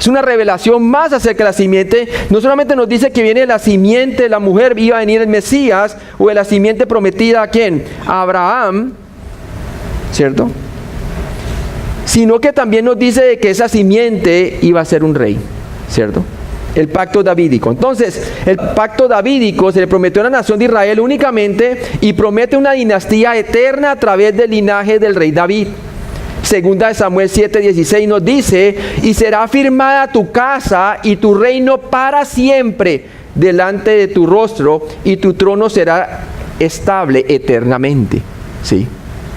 Es una revelación más acerca de la simiente. No solamente nos dice que viene de la simiente de la mujer, iba a venir el Mesías, o de la simiente prometida, ¿a quién? A Abraham, ¿cierto? Sino que también nos dice de que esa simiente iba a ser un rey, ¿cierto? El pacto davídico. Entonces, el pacto davídico se le prometió a la nación de Israel únicamente y promete una dinastía eterna a través del linaje del rey David. Segunda de Samuel 7:16 nos dice: y será firmada tu casa y tu reino para siempre delante de tu rostro, y tu trono será estable eternamente. Sí,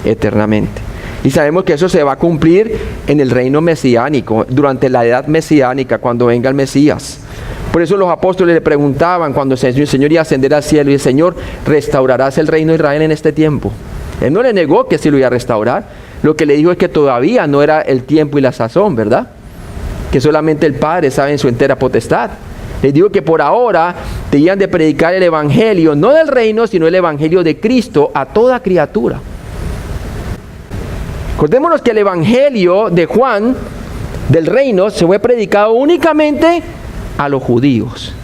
eternamente. Y sabemos que eso se va a cumplir en el reino mesiánico, durante la edad mesiánica, cuando venga el Mesías. Por eso los apóstoles le preguntaban cuando el Señor iba a ascender al cielo, y el Señor: ¿restaurarás el reino de Israel en este tiempo? Él no le negó que sí lo iba a restaurar. Lo que le dijo es que todavía no era el tiempo y la sazón, ¿verdad? Que solamente el Padre sabe en su entera potestad. Les digo que por ahora debían de predicar el evangelio, no del reino, sino el evangelio de Cristo a toda criatura. Acordémonos que el evangelio de Juan, del reino, se fue predicado únicamente a los judíos.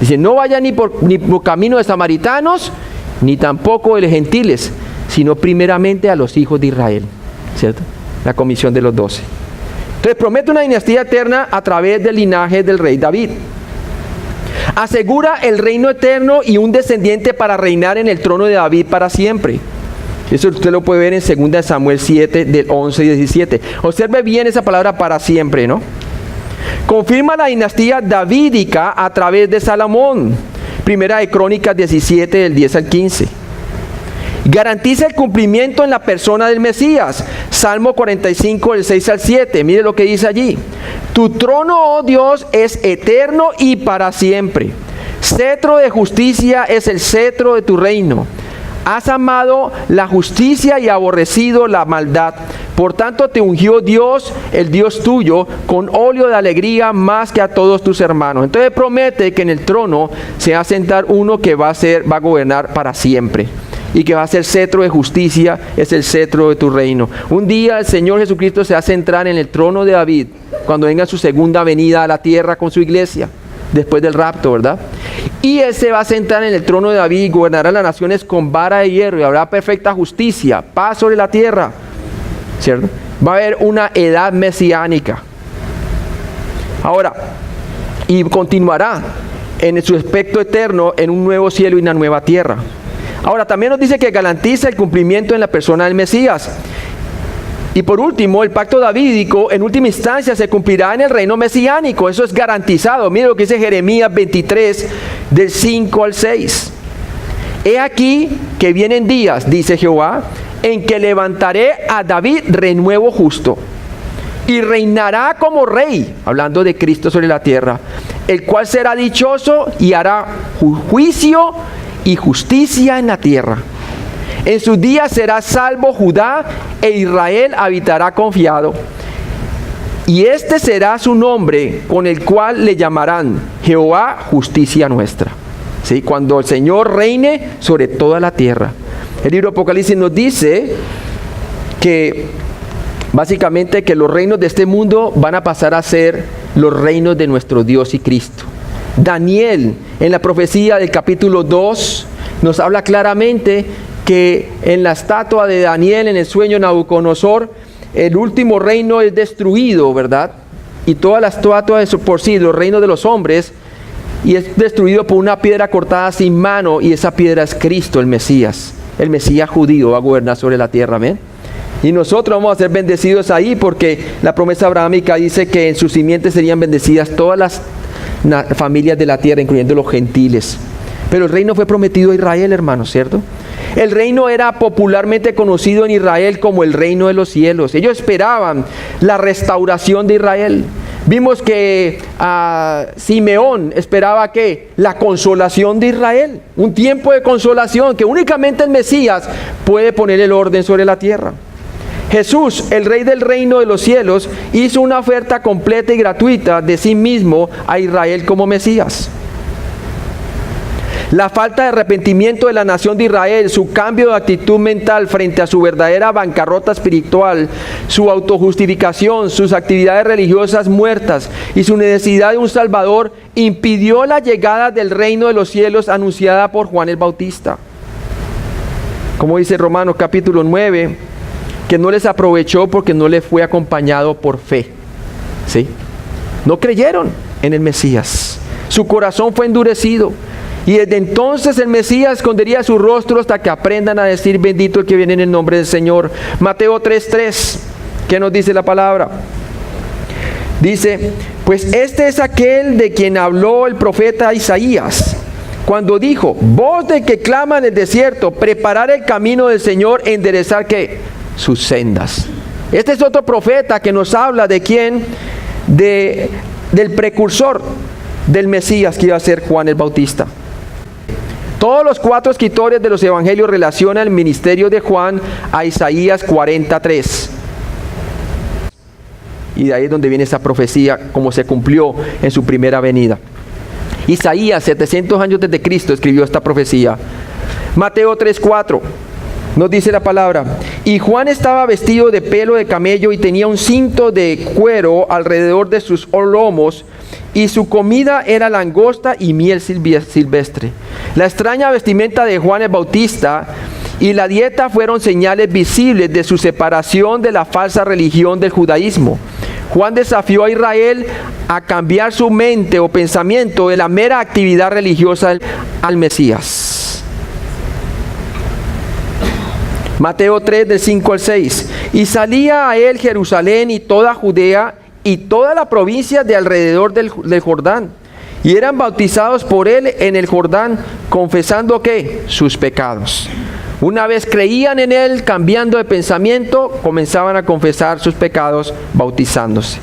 Dice: no vayan ni por camino de samaritanos, ni tampoco de los gentiles, sino primeramente a los hijos de Israel, ¿cierto? La comisión de los 12. Entonces promete una dinastía eterna a través del linaje del rey David. Asegura el reino eterno y un descendiente para reinar en el trono de David para siempre. Eso usted lo puede ver en 2 de Samuel 7, del 11 y 17. Observe bien esa palabra para siempre, ¿no? Confirma la dinastía davídica a través de Salomón. Primera de Crónicas 17, del 10 al 15. Garantiza el cumplimiento en la persona del Mesías. Salmo 45, del 6 al 7. Mire lo que dice allí: tu trono, oh Dios, es eterno y para siempre. Cetro de justicia es el cetro de tu reino. Has amado la justicia y aborrecido la maldad. Por tanto te ungió Dios, el Dios tuyo, con óleo de alegría más que a todos tus hermanos. Entonces promete que en el trono se va a sentar uno que va a gobernar para siempre. Y que va a ser cetro de justicia, es el cetro de tu reino. Un día el Señor Jesucristo se va a sentar en el trono de David, cuando venga su segunda venida a la tierra con su iglesia, después del rapto, ¿verdad? Y Él se va a sentar en el trono de David y gobernará las naciones con vara de hierro, y habrá perfecta justicia, paz sobre la tierra, ¿cierto? Va a haber una edad mesiánica. Ahora, y continuará en su aspecto eterno en un nuevo cielo y una nueva tierra. Ahora, también nos dice que garantiza el cumplimiento en la persona del Mesías. Y por último, el pacto davídico en última instancia se cumplirá en el reino mesiánico. Eso es garantizado. Mire lo que dice Jeremías 23, del 5 al 6. He aquí que vienen días, dice Jehová, en que levantaré a David renuevo justo, y reinará como rey, hablando de Cristo sobre la tierra, el cual será dichoso y hará juicio y justicia en la tierra. En sus días será salvo Judá, e Israel habitará confiado. Y este será su nombre, con el cual le llamarán Jehová, justicia nuestra. ¿Sí? Cuando el Señor reine sobre toda la tierra. El libro de Apocalipsis nos dice que básicamente que los reinos de este mundo van a pasar a ser los reinos de nuestro Dios y Cristo. Daniel, en la profecía del capítulo 2, nos habla claramente que en la estatua de Daniel, en el sueño de Nabucodonosor, el último reino es destruido, ¿verdad? Y toda la estatua es por sí, los reinos de los hombres, y es destruido por una piedra cortada sin mano, y esa piedra es Cristo, el Mesías judío, va a gobernar sobre la tierra, amén. Y nosotros vamos a ser bendecidos ahí, porque la promesa abrahámica dice que en sus simientes serían bendecidas todas las familias de la tierra, incluyendo los gentiles. Pero el reino fue prometido a Israel, hermanos, ¿cierto? El reino era popularmente conocido en Israel como el reino de los cielos. Ellos esperaban la restauración de Israel. Vimos que Simeón esperaba que la consolación de Israel, un tiempo de consolación que únicamente el Mesías puede poner el orden sobre la tierra. Jesús, el Rey del reino de los cielos, hizo una oferta completa y gratuita de sí mismo a Israel como Mesías. La falta de arrepentimiento de la nación de Israel, su cambio de actitud mental frente a su verdadera bancarrota espiritual, su autojustificación, sus actividades religiosas muertas y su necesidad de un Salvador impidió la llegada del reino de los cielos anunciada por Juan el Bautista. Como dice Romanos capítulo 9, que no les aprovechó porque no les fue acompañado por fe. ¿Sí? No creyeron en el Mesías. Su corazón fue endurecido. Y desde entonces el Mesías escondería su rostro hasta que aprendan a decir bendito el que viene en el nombre del Señor. Mateo 3:3, ¿qué nos dice la palabra? Dice, pues este es aquel de quien habló el profeta Isaías, cuando dijo, voz de que clama en el desierto, preparar el camino del Señor, enderezar ¿qué? Sus sendas. Este es otro profeta que nos habla de quién, del precursor del Mesías que iba a ser Juan el Bautista. Todos los 4 escritores de los evangelios relacionan el ministerio de Juan a Isaías 43. Y de ahí es donde viene esa profecía, como se cumplió en su primera venida. Isaías, 700 años desde Cristo, escribió esta profecía. Mateo 3:4 nos dice la palabra: y Juan estaba vestido de pelo de camello y tenía un cinto de cuero alrededor de sus lomos, y su comida era langosta y miel silvestre. La extraña vestimenta de Juan el Bautista y la dieta fueron señales visibles de su separación de la falsa religión del judaísmo. Juan desafió a Israel a cambiar su mente o pensamiento de la mera actividad religiosa al Mesías. Mateo 3, del 5 al 6. Y salía a él Jerusalén y toda Judea y toda la provincia de alrededor del Jordán, y eran bautizados por él en el Jordán, confesando ¿qué? Sus pecados. Una vez creían en él, cambiando de pensamiento, comenzaban a confesar sus pecados, bautizándose.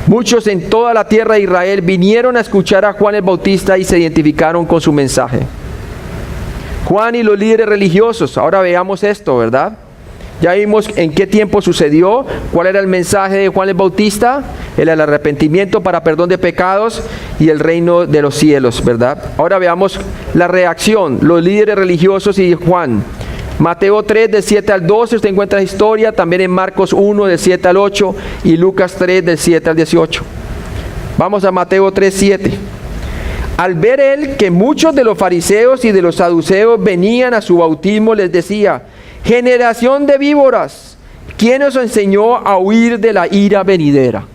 Muchos en toda la tierra de Israel vinieron a escuchar a Juan el Bautista y se identificaron con su mensaje. Juan y los líderes religiosos, ahora veamos esto, ¿verdad? Ya vimos en qué tiempo sucedió, cuál era el mensaje de Juan el Bautista, era el arrepentimiento para perdón de pecados y el reino de los cielos, ¿verdad? Ahora veamos la reacción, los líderes religiosos y Juan. Mateo 3, del 7 al 12, usted encuentra la historia, también en Marcos 1, del 7 al 8, y Lucas 3, del 7 al 18. Vamos a Mateo 3, 7. Al ver él que muchos de los fariseos y de los saduceos venían a su bautismo, les decía: generación de víboras, ¿quién os enseñó a huir de la ira venidera?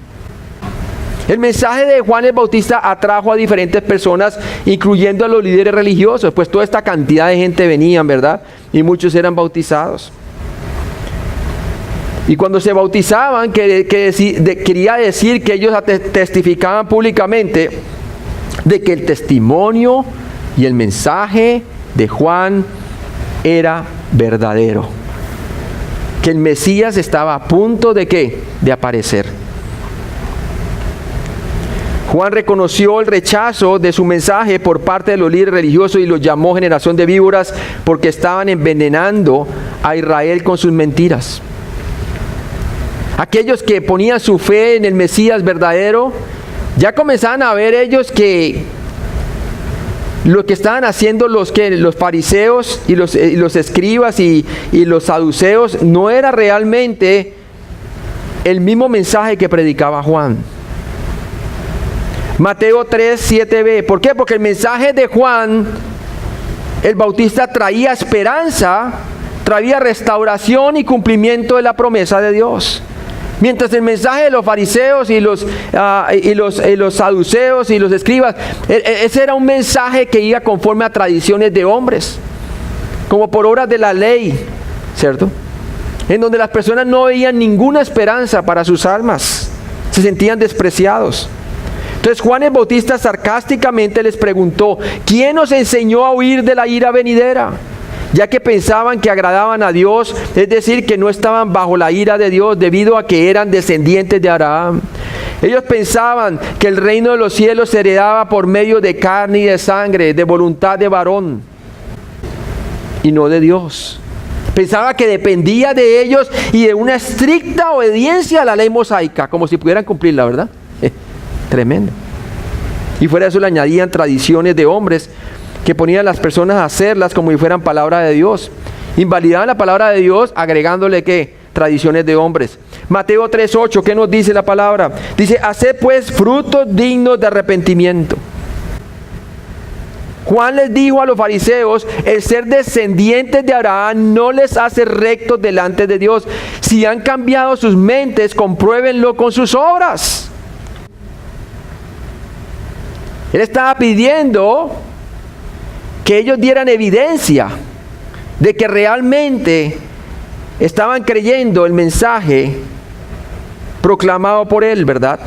El mensaje de Juan el Bautista atrajo a diferentes personas, incluyendo a los líderes religiosos, pues toda esta cantidad de gente venían, ¿verdad? Y muchos eran bautizados. Y cuando se bautizaban, quería decir que ellos testificaban públicamente de que el testimonio y el mensaje de Juan era verdadero, que el Mesías estaba a punto de ¿qué? De aparecer. Juan reconoció el rechazo de su mensaje por parte de los líderes religiosos y los llamó generación de víboras porque estaban envenenando a Israel con sus mentiras. Aquellos que ponían su fe en el Mesías verdadero, ya comenzaban a ver ellos que lo que estaban haciendo los fariseos y los escribas y los saduceos no era realmente el mismo mensaje que predicaba Juan. Mateo 3, 7b. ¿Por qué? Porque el mensaje de Juan el Bautista traía esperanza, traía restauración y cumplimiento de la promesa de Dios. Mientras el mensaje de los fariseos y los saduceos y los escribas, ese era un mensaje que iba conforme a tradiciones de hombres, como por obras de la ley, ¿cierto? En donde las personas no veían ninguna esperanza para sus almas, se sentían despreciados. Entonces Juan el Bautista sarcásticamente les preguntó: ¿quién nos enseñó a huir de la ira venidera? Ya que pensaban que agradaban a Dios, es decir, que no estaban bajo la ira de Dios debido a que eran descendientes de Abraham. Ellos pensaban que el reino de los cielos se heredaba por medio de carne y de sangre, de voluntad de varón, y no de Dios. Pensaba que dependía de ellos y de una estricta obediencia a la ley mosaica, como si pudieran cumplirla, ¿verdad? Tremendo. Y fuera de eso le añadían tradiciones de hombres que ponían a las personas a hacerlas como si fueran palabra de Dios. Invalidaban la palabra de Dios agregándole ¿qué? Tradiciones de hombres. Mateo 3:8, ¿qué nos dice la palabra? Dice, haced pues frutos dignos de arrepentimiento. Juan les dijo a los fariseos, el ser descendientes de Abraham no les hace rectos delante de Dios. Si han cambiado sus mentes, compruébenlo con sus obras. Él estaba pidiendo que ellos dieran evidencia de que realmente estaban creyendo el mensaje proclamado por él, ¿verdad?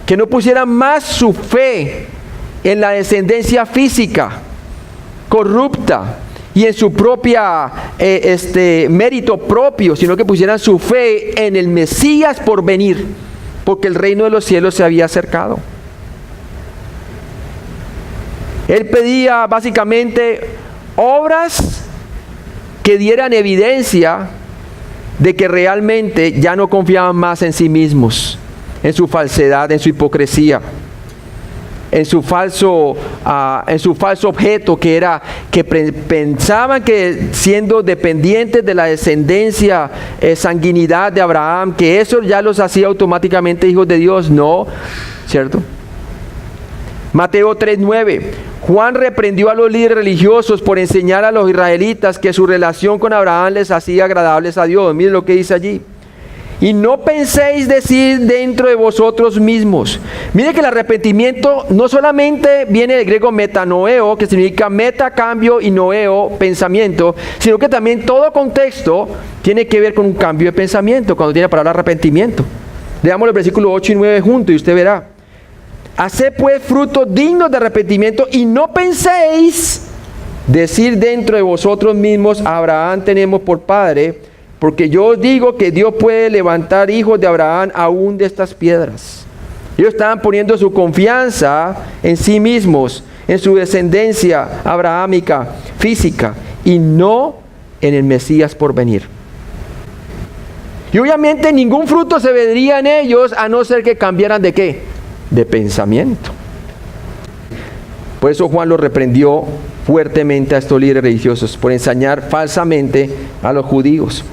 Que no pusieran más su fe en la descendencia física, corrupta, y en su propia mérito propio, sino que pusieran su fe en el Mesías por venir, porque el reino de los cielos se había acercado. Él pedía básicamente obras que dieran evidencia de que realmente ya no confiaban más en sí mismos, en su falsedad, en su hipocresía, en su falso objeto, que era que pensaban que siendo dependientes de la descendencia, sanguinidad de Abraham, que eso ya los hacía automáticamente hijos de Dios. No, ¿cierto? Mateo 3:9. Juan reprendió a los líderes religiosos por enseñar a los israelitas que su relación con Abraham les hacía agradables a Dios. Miren lo que dice allí. Y no penséis decir dentro de vosotros mismos. Mire que el arrepentimiento no solamente viene del griego metanoeo, que significa meta, cambio, y noeo, pensamiento, sino que también todo contexto tiene que ver con un cambio de pensamiento cuando tiene la palabra arrepentimiento. Leamos el versículo 8 y 9 juntos y usted verá. Haced pues frutos dignos de arrepentimiento y no penséis decir dentro de vosotros mismos, Abraham tenemos por padre, porque yo os digo que Dios puede levantar hijos de Abraham aún de estas piedras. Ellos estaban poniendo su confianza en sí mismos, en su descendencia abrahámica, física, y no en el Mesías por venir. Y obviamente ningún fruto se vería en ellos a no ser que cambiaran de ¿qué? De pensamiento. Por eso Juan los reprendió fuertemente a estos líderes religiosos por enseñar falsamente a los judíos.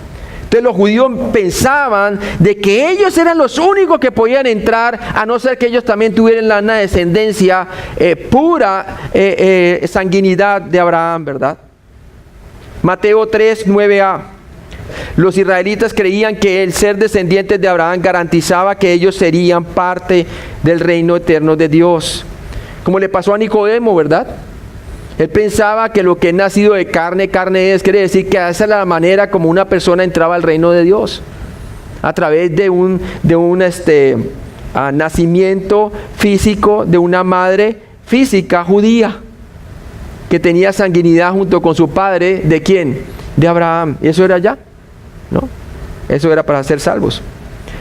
Entonces los judíos pensaban de que ellos eran los únicos que podían entrar, a no ser que ellos también tuvieran una descendencia pura, sanguinidad de Abraham, ¿verdad? Mateo 3:9a. Los israelitas creían que el ser descendientes de Abraham garantizaba que ellos serían parte del reino eterno de Dios. Como le pasó a Nicodemo, ¿verdad? Él pensaba que lo que es nacido de carne, carne es. Quiere decir que esa es la manera como una persona entraba al reino de Dios. A través de un nacimiento físico de una madre física judía que tenía sanguinidad junto con su padre. ¿De quién? De Abraham. ¿Y eso era ya? ¿No? Eso era para ser salvos.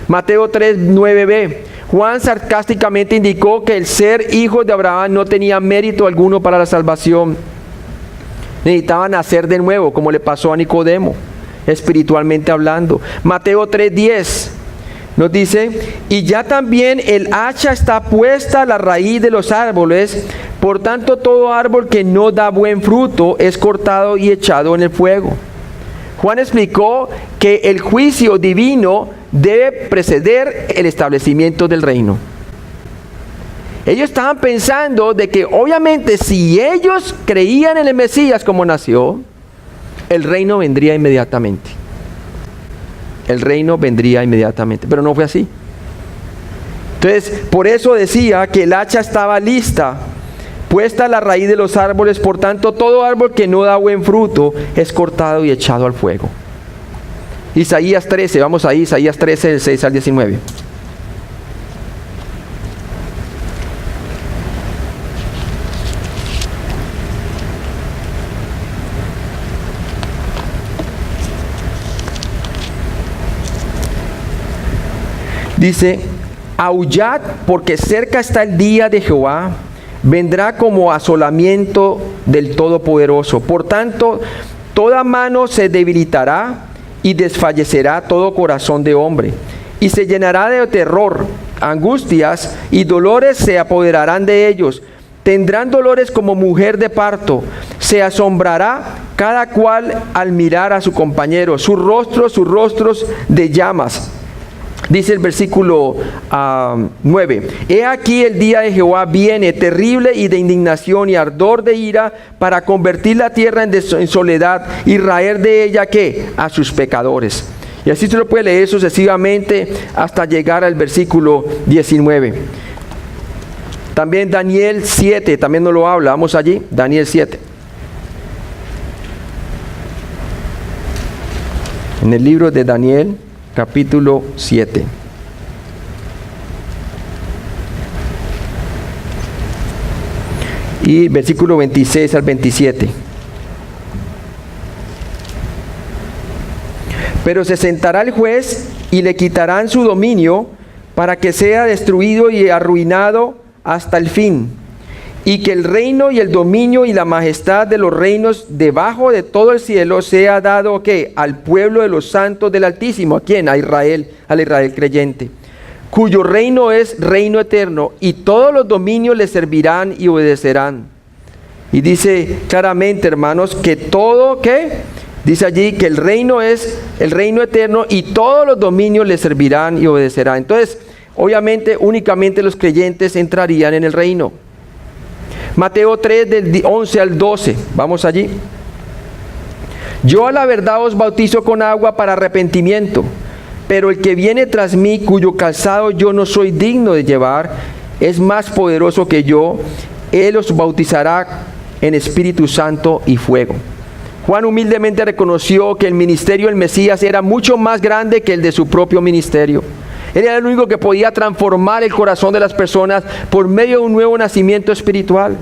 Mateo 3:9b. Juan sarcásticamente indicó que el ser hijos de Abraham no tenía mérito alguno para la salvación. Necesitaban nacer de nuevo, como le pasó a Nicodemo, espiritualmente hablando. Mateo 3:10 nos dice, y ya también el hacha está puesta a la raíz de los árboles, por tanto todo árbol que no da buen fruto es cortado y echado en el fuego. Juan explicó que el juicio divino debe preceder el establecimiento del reino. Ellos estaban pensando de que obviamente si ellos creían en el Mesías como nació, el reino vendría inmediatamente. El reino vendría inmediatamente, pero no fue así. Entonces, por eso decía que el hacha estaba lista, puesta a la raíz de los árboles, por tanto todo árbol que no da buen fruto es cortado y echado al fuego. Isaías 13, vamos ahí, Isaías 13, del 6 al 19. Dice, aullad porque cerca está el día de Jehová, vendrá como asolamiento del Todopoderoso. Por tanto, toda mano se debilitará y desfallecerá todo corazón de hombre, y se llenará de terror, angustias y dolores se apoderarán de ellos, Tendrán dolores como mujer de parto. Se asombrará cada cual al mirar a su compañero. Sus rostros de llamas. Dice el versículo 9. He aquí el día de Jehová viene, terrible y de indignación y ardor de ira, para convertir la tierra en soledad y raer de ella, ¿qué? A sus pecadores. Y así se lo puede leer sucesivamente hasta llegar al versículo 19. También Daniel 7, también nos lo habla. Vamos allí, Daniel 7. En el libro de Daniel, capítulo 7. Y versículo 26 al 27. Pero se sentará el juez y le quitarán su dominio para que sea destruido y arruinado hasta el fin, y que el reino y el dominio y la majestad de los reinos debajo de todo el cielo sea dado ¿qué? Al pueblo de los santos del Altísimo. ¿A quién? A Israel, al Israel creyente, cuyo reino es reino eterno, y todos los dominios le servirán y obedecerán. Y dice claramente, hermanos, que todo, ¿qué? Dice allí que el reino es el reino eterno y todos los dominios le servirán y obedecerán. Entonces, obviamente, únicamente los creyentes entrarían en el reino. Mateo 3, del 11 al 12. Vamos allí. Yo a la verdad os bautizo con agua para arrepentimiento, pero el que viene tras mí, cuyo calzado yo no soy digno de llevar, es más poderoso que yo. Él os bautizará en Espíritu Santo y fuego. Juan humildemente reconoció que el ministerio del Mesías era mucho más grande que el de su propio ministerio. Él era el único que podía transformar el corazón de las personas por medio de un nuevo nacimiento espiritual.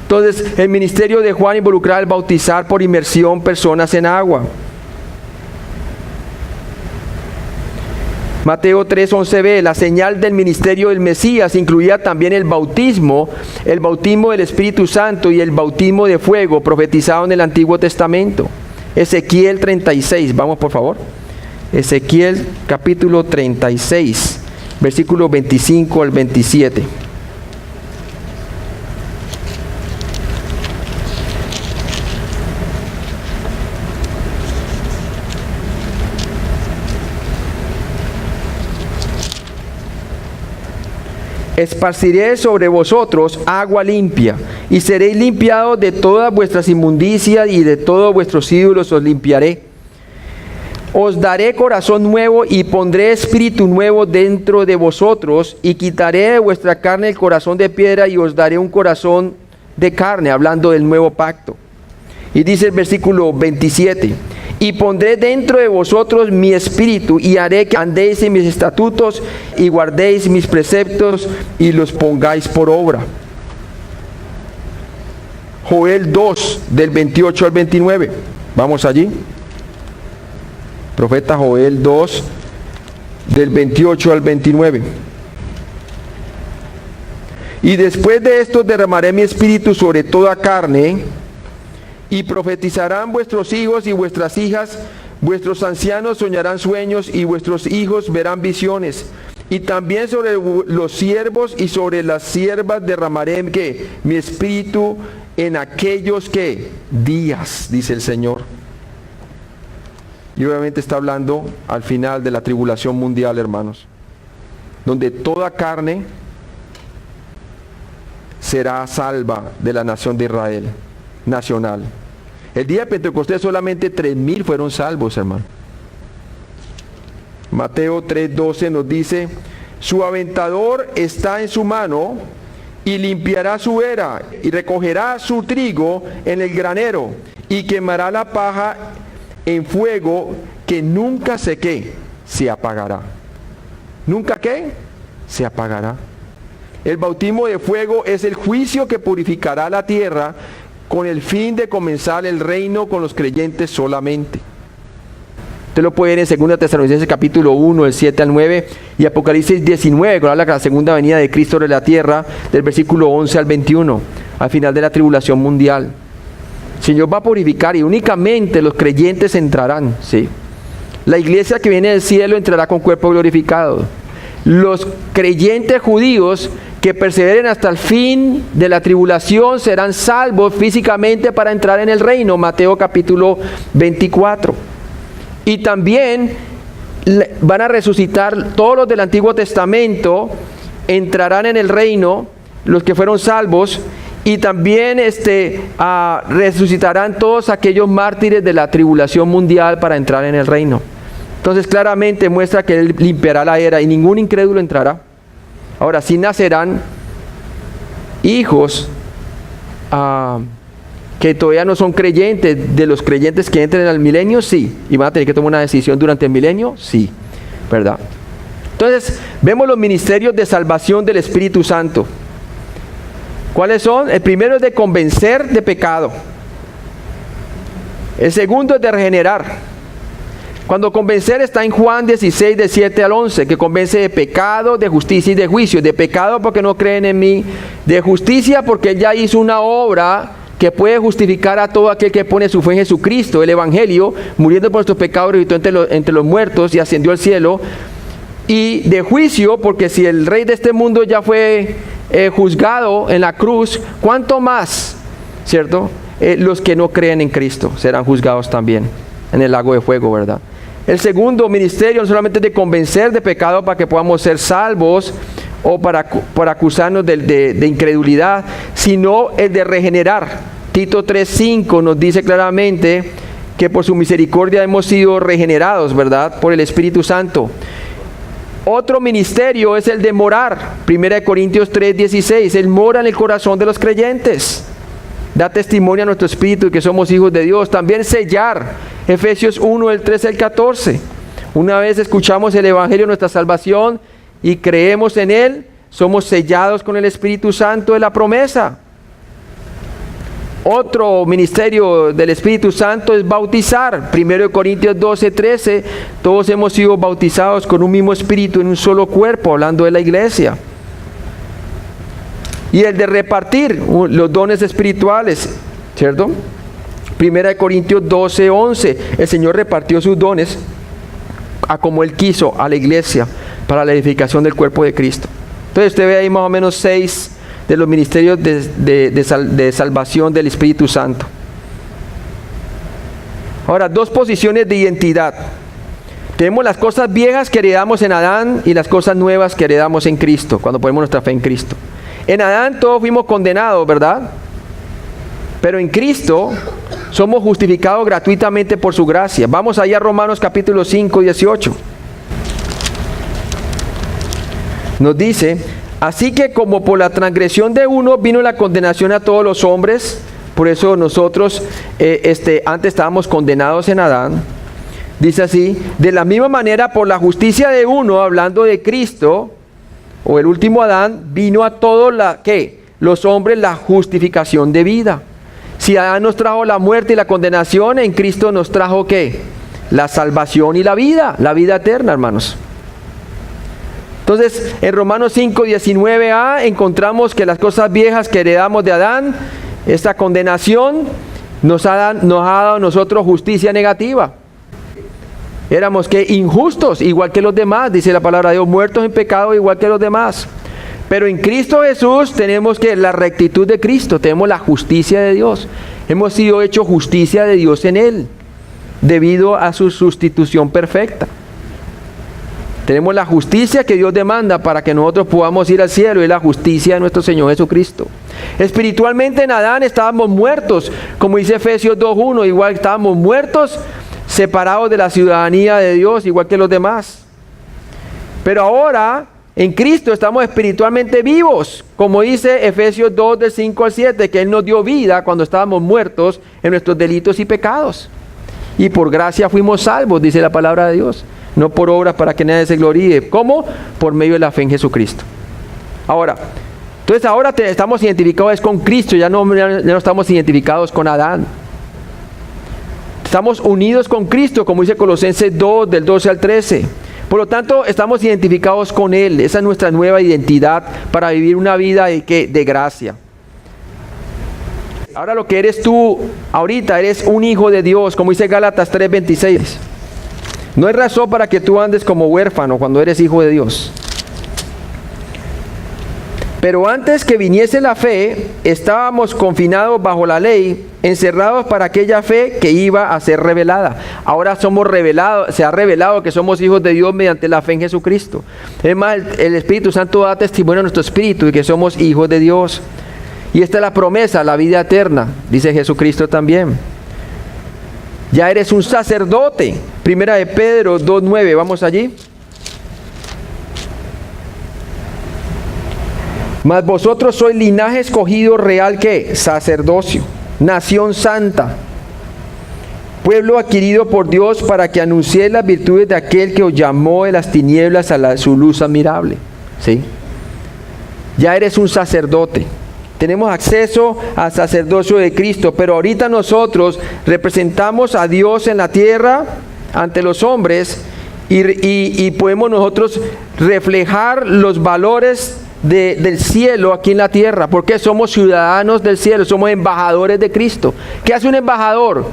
Entonces, el ministerio de Juan involucraba el bautizar por inmersión personas en agua. Mateo 3:11b, la señal del ministerio del Mesías incluía también el bautismo del Espíritu Santo y el bautismo de fuego profetizado en el Antiguo Testamento. Ezequiel 36, vamos por favor. Ezequiel capítulo 36, versículos 25 al 27. Esparciré sobre vosotros agua limpia, y seréis limpiados de todas vuestras inmundicias, y de todos vuestros ídolos os limpiaré. Os daré corazón nuevo y pondré espíritu nuevo dentro de vosotros, y quitaré de vuestra carne el corazón de piedra y os daré un corazón de carne, hablando del nuevo pacto. Y dice el versículo 27, y pondré dentro de vosotros mi espíritu y haré que andéis en mis estatutos y guardéis mis preceptos y los pongáis por obra. Joel 2 del 28 al 29. Vamos allí. Profeta Joel 2 del 28 al 29. Y después de esto derramaré mi espíritu sobre toda carne, y profetizarán vuestros hijos y vuestras hijas, vuestros ancianos soñarán sueños y vuestros hijos verán visiones. Y también sobre los siervos y sobre las siervas derramaré ¿qué? Mi espíritu en aquellos ¿qué? Días, dice el Señor. Y obviamente está hablando al final de la tribulación mundial, hermanos, donde toda carne será salva de la nación de Israel, nacional. El día de Pentecostés solamente 3,000 fueron salvos, hermano. Mateo 3:12 nos dice, su aventador está en su mano y limpiará su era y recogerá su trigo en el granero y quemará la paja en fuego que nunca se apagará. ¿Nunca qué? Se apagará. El bautismo de fuego es el juicio que purificará la tierra con el fin de comenzar el reino con los creyentes solamente. Usted lo puede ver en 2 Tesalonicenses capítulo 1, el 7 al 9, y Apocalipsis 19, que habla de la segunda venida de Cristo sobre la tierra, del versículo 11 al 21, al final de la tribulación mundial. El Señor va a purificar y únicamente los creyentes entrarán, ¿sí? La iglesia que viene del cielo entrará con cuerpo glorificado. Los creyentes judíos que perseveren hasta el fin de la tribulación serán salvos físicamente para entrar en el reino. Mateo capítulo 24. Y también van a resucitar todos los del Antiguo Testamento, entrarán en el reino, los que fueron salvos, y también resucitarán todos aquellos mártires de la tribulación mundial para entrar en el reino. Entonces claramente muestra que Él limpiará la era y ningún incrédulo entrará. Ahora, sí nacerán hijos que todavía no son creyentes. De los creyentes que entren al milenio, sí. Y van a tener que tomar una decisión durante el milenio, sí. ¿Verdad? Entonces, vemos los ministerios de salvación del Espíritu Santo. ¿Cuáles son? El primero es de convencer de pecado. El segundo es de regenerar. Cuando convencer está en Juan 16, de 7 al 11, que convence de pecado, de justicia y de juicio. De pecado porque no creen en mí. De justicia porque Él ya hizo una obra que puede justificar a todo aquel que pone su fe en Jesucristo, el Evangelio, muriendo por nuestros pecados, resucitó entre los muertos y ascendió al cielo. Y de juicio porque si el rey de este mundo ya fue juzgado en la cruz, ¿cuánto más, cierto? Los que no creen en Cristo serán juzgados también en el lago de fuego, ¿verdad? El segundo ministerio no solamente es de convencer de pecado para que podamos ser salvos o para acusarnos de incredulidad, sino el de regenerar. Tito 3:5 nos dice claramente que por su misericordia hemos sido regenerados, ¿verdad? Por el Espíritu Santo. Otro ministerio es el de morar. 1 Corintios 3:16. Él mora en el corazón de los creyentes. Da testimonio a nuestro espíritu de que somos hijos de Dios. También sellar. Efesios 1, del 13 al 14. Una vez escuchamos el Evangelio de nuestra salvación y creemos en Él, somos sellados con el Espíritu Santo de la promesa. Otro ministerio del Espíritu Santo es bautizar. 1 Corintios 12:13. Todos hemos sido bautizados con un mismo espíritu en un solo cuerpo, hablando de la iglesia. Y el de repartir los dones espirituales, ¿cierto? 1 Corintios 12:11. El Señor repartió sus dones a como Él quiso a la iglesia para la edificación del cuerpo de Cristo. Entonces usted ve ahí más o menos 6 de los ministerios de salvación del Espíritu Santo. Ahora, 2 posiciones de identidad. Tenemos las cosas viejas que heredamos en Adán y las cosas nuevas que heredamos en Cristo, cuando ponemos nuestra fe en Cristo. En Adán todos fuimos condenados, ¿verdad? Pero en Cristo somos justificados gratuitamente por su gracia. Vamos allá a Romanos capítulo 5, 18. Nos dice: así que como por la transgresión de uno vino la condenación a todos los hombres, por eso nosotros antes estábamos condenados en Adán. Dice así: de la misma manera por la justicia de uno, hablando de Cristo, o el último Adán, vino a todos los hombres la justificación de vida. Si Adán nos trajo la muerte y la condenación, en Cristo nos trajo ¿qué? La salvación y la vida eterna, hermanos. Entonces, en Romanos 5, 19a encontramos que las cosas viejas que heredamos de Adán, esta condenación, nos ha dado a nosotros justicia negativa. Éramos que injustos, igual que los demás, dice la palabra de Dios, muertos en pecado igual que los demás. Pero en Cristo Jesús tenemos que la rectitud de Cristo, tenemos la justicia de Dios. Hemos sido hechos justicia de Dios en Él, debido a su sustitución perfecta. Tenemos la justicia que Dios demanda para que nosotros podamos ir al cielo, y la justicia de nuestro Señor Jesucristo. Espiritualmente en Adán estábamos muertos, como dice Efesios 2:1, igual estábamos muertos, separados de la ciudadanía de Dios, igual que los demás. Pero ahora en Cristo estamos espiritualmente vivos, como dice Efesios 2, del 5 al 7, que Él nos dio vida cuando estábamos muertos en nuestros delitos y pecados. Y por gracia fuimos salvos, dice la palabra de Dios, no por obras para que nadie se gloríe. ¿Cómo? Por medio de la fe en Jesucristo. Ahora estamos identificados con Cristo, ya no estamos identificados con Adán. Estamos unidos con Cristo, como dice Colosenses 2, del 12 al 13. Por lo tanto, estamos identificados con Él. Esa es nuestra nueva identidad para vivir una vida de gracia. Ahora lo que eres tú, ahorita eres un hijo de Dios, como dice Gálatas 3:26. No hay razón para que tú andes como huérfano cuando eres hijo de Dios. Pero antes que viniese la fe, estábamos confinados bajo la ley, encerrados para aquella fe que iba a ser revelada. Ahora somos revelados, se ha revelado que somos hijos de Dios mediante la fe en Jesucristo. Es más, el Espíritu Santo da testimonio a nuestro espíritu de que somos hijos de Dios. Y esta es la promesa, la vida eterna, dice Jesucristo también. Ya eres un sacerdote. Primera de Pedro 2:9, vamos allí. Mas vosotros sois linaje escogido real, ¿qué? Sacerdocio, nación santa, pueblo adquirido por Dios para que anunciéis las virtudes de aquel que os llamó de las tinieblas a su luz admirable. ¿Sí? Ya eres un sacerdote. Tenemos acceso al sacerdocio de Cristo, pero ahorita nosotros representamos a Dios en la tierra ante los hombres y podemos nosotros reflejar los valores del cielo aquí en la tierra, porque somos ciudadanos del cielo, somos embajadores de Cristo. ¿Qué hace un embajador?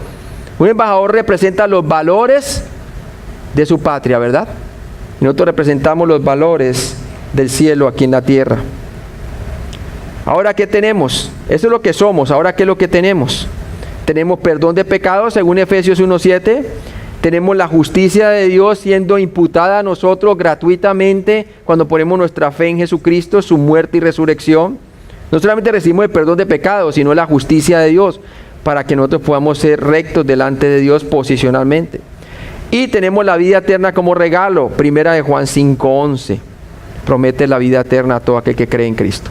Un embajador representa los valores de su patria, ¿verdad? Y nosotros representamos los valores del cielo aquí en la tierra. Ahora, ¿qué tenemos? Eso es lo que somos. Ahora, ¿qué es lo que tenemos? Tenemos perdón de pecados, según Efesios 1:7. Tenemos la justicia de Dios siendo imputada a nosotros gratuitamente cuando ponemos nuestra fe en Jesucristo, su muerte y resurrección. No solamente recibimos el perdón de pecados, sino la justicia de Dios para que nosotros podamos ser rectos delante de Dios posicionalmente. Y tenemos la vida eterna como regalo. Primera de Juan 5:11. Promete la vida eterna a todo aquel que cree en Cristo.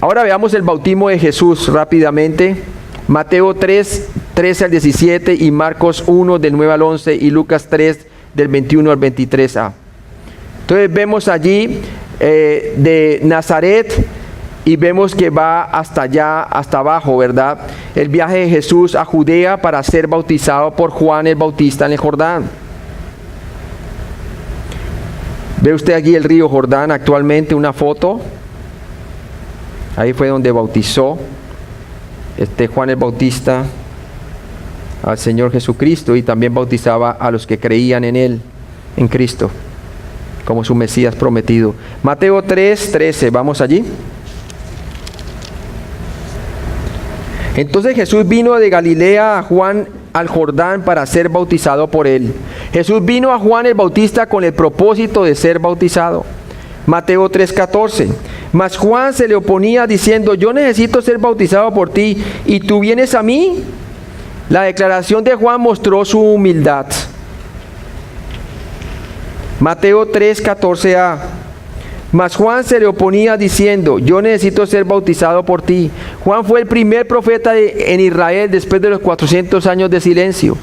Ahora veamos el bautismo de Jesús rápidamente. Mateo 3:13 al 17 y Marcos 1 del 9 al 11 y Lucas 3 del 21 al 23a. Entonces vemos allí de Nazaret y vemos que va hasta allá, hasta abajo, ¿verdad? El viaje de Jesús a Judea para ser bautizado por Juan el Bautista en el Jordán. Ve usted aquí el río Jordán actualmente, una foto. Ahí fue donde bautizó Juan el Bautista al Señor Jesucristo y también bautizaba a los que creían en Él, en Cristo, como su Mesías prometido. Mateo 3:13, vamos allí. Entonces Jesús vino de Galilea a Juan al Jordán para ser bautizado por él. Jesús vino a Juan el Bautista con el propósito de ser bautizado. Mateo 3:14. Mas Juan se le oponía diciendo: yo necesito ser bautizado por ti, ¿y tú vienes a mí? La declaración de Juan mostró su humildad. Mateo 3:14a. Mas Juan se le oponía diciendo: yo necesito ser bautizado por ti. Juan fue el primer profeta en Israel después de los 400 años de silencio.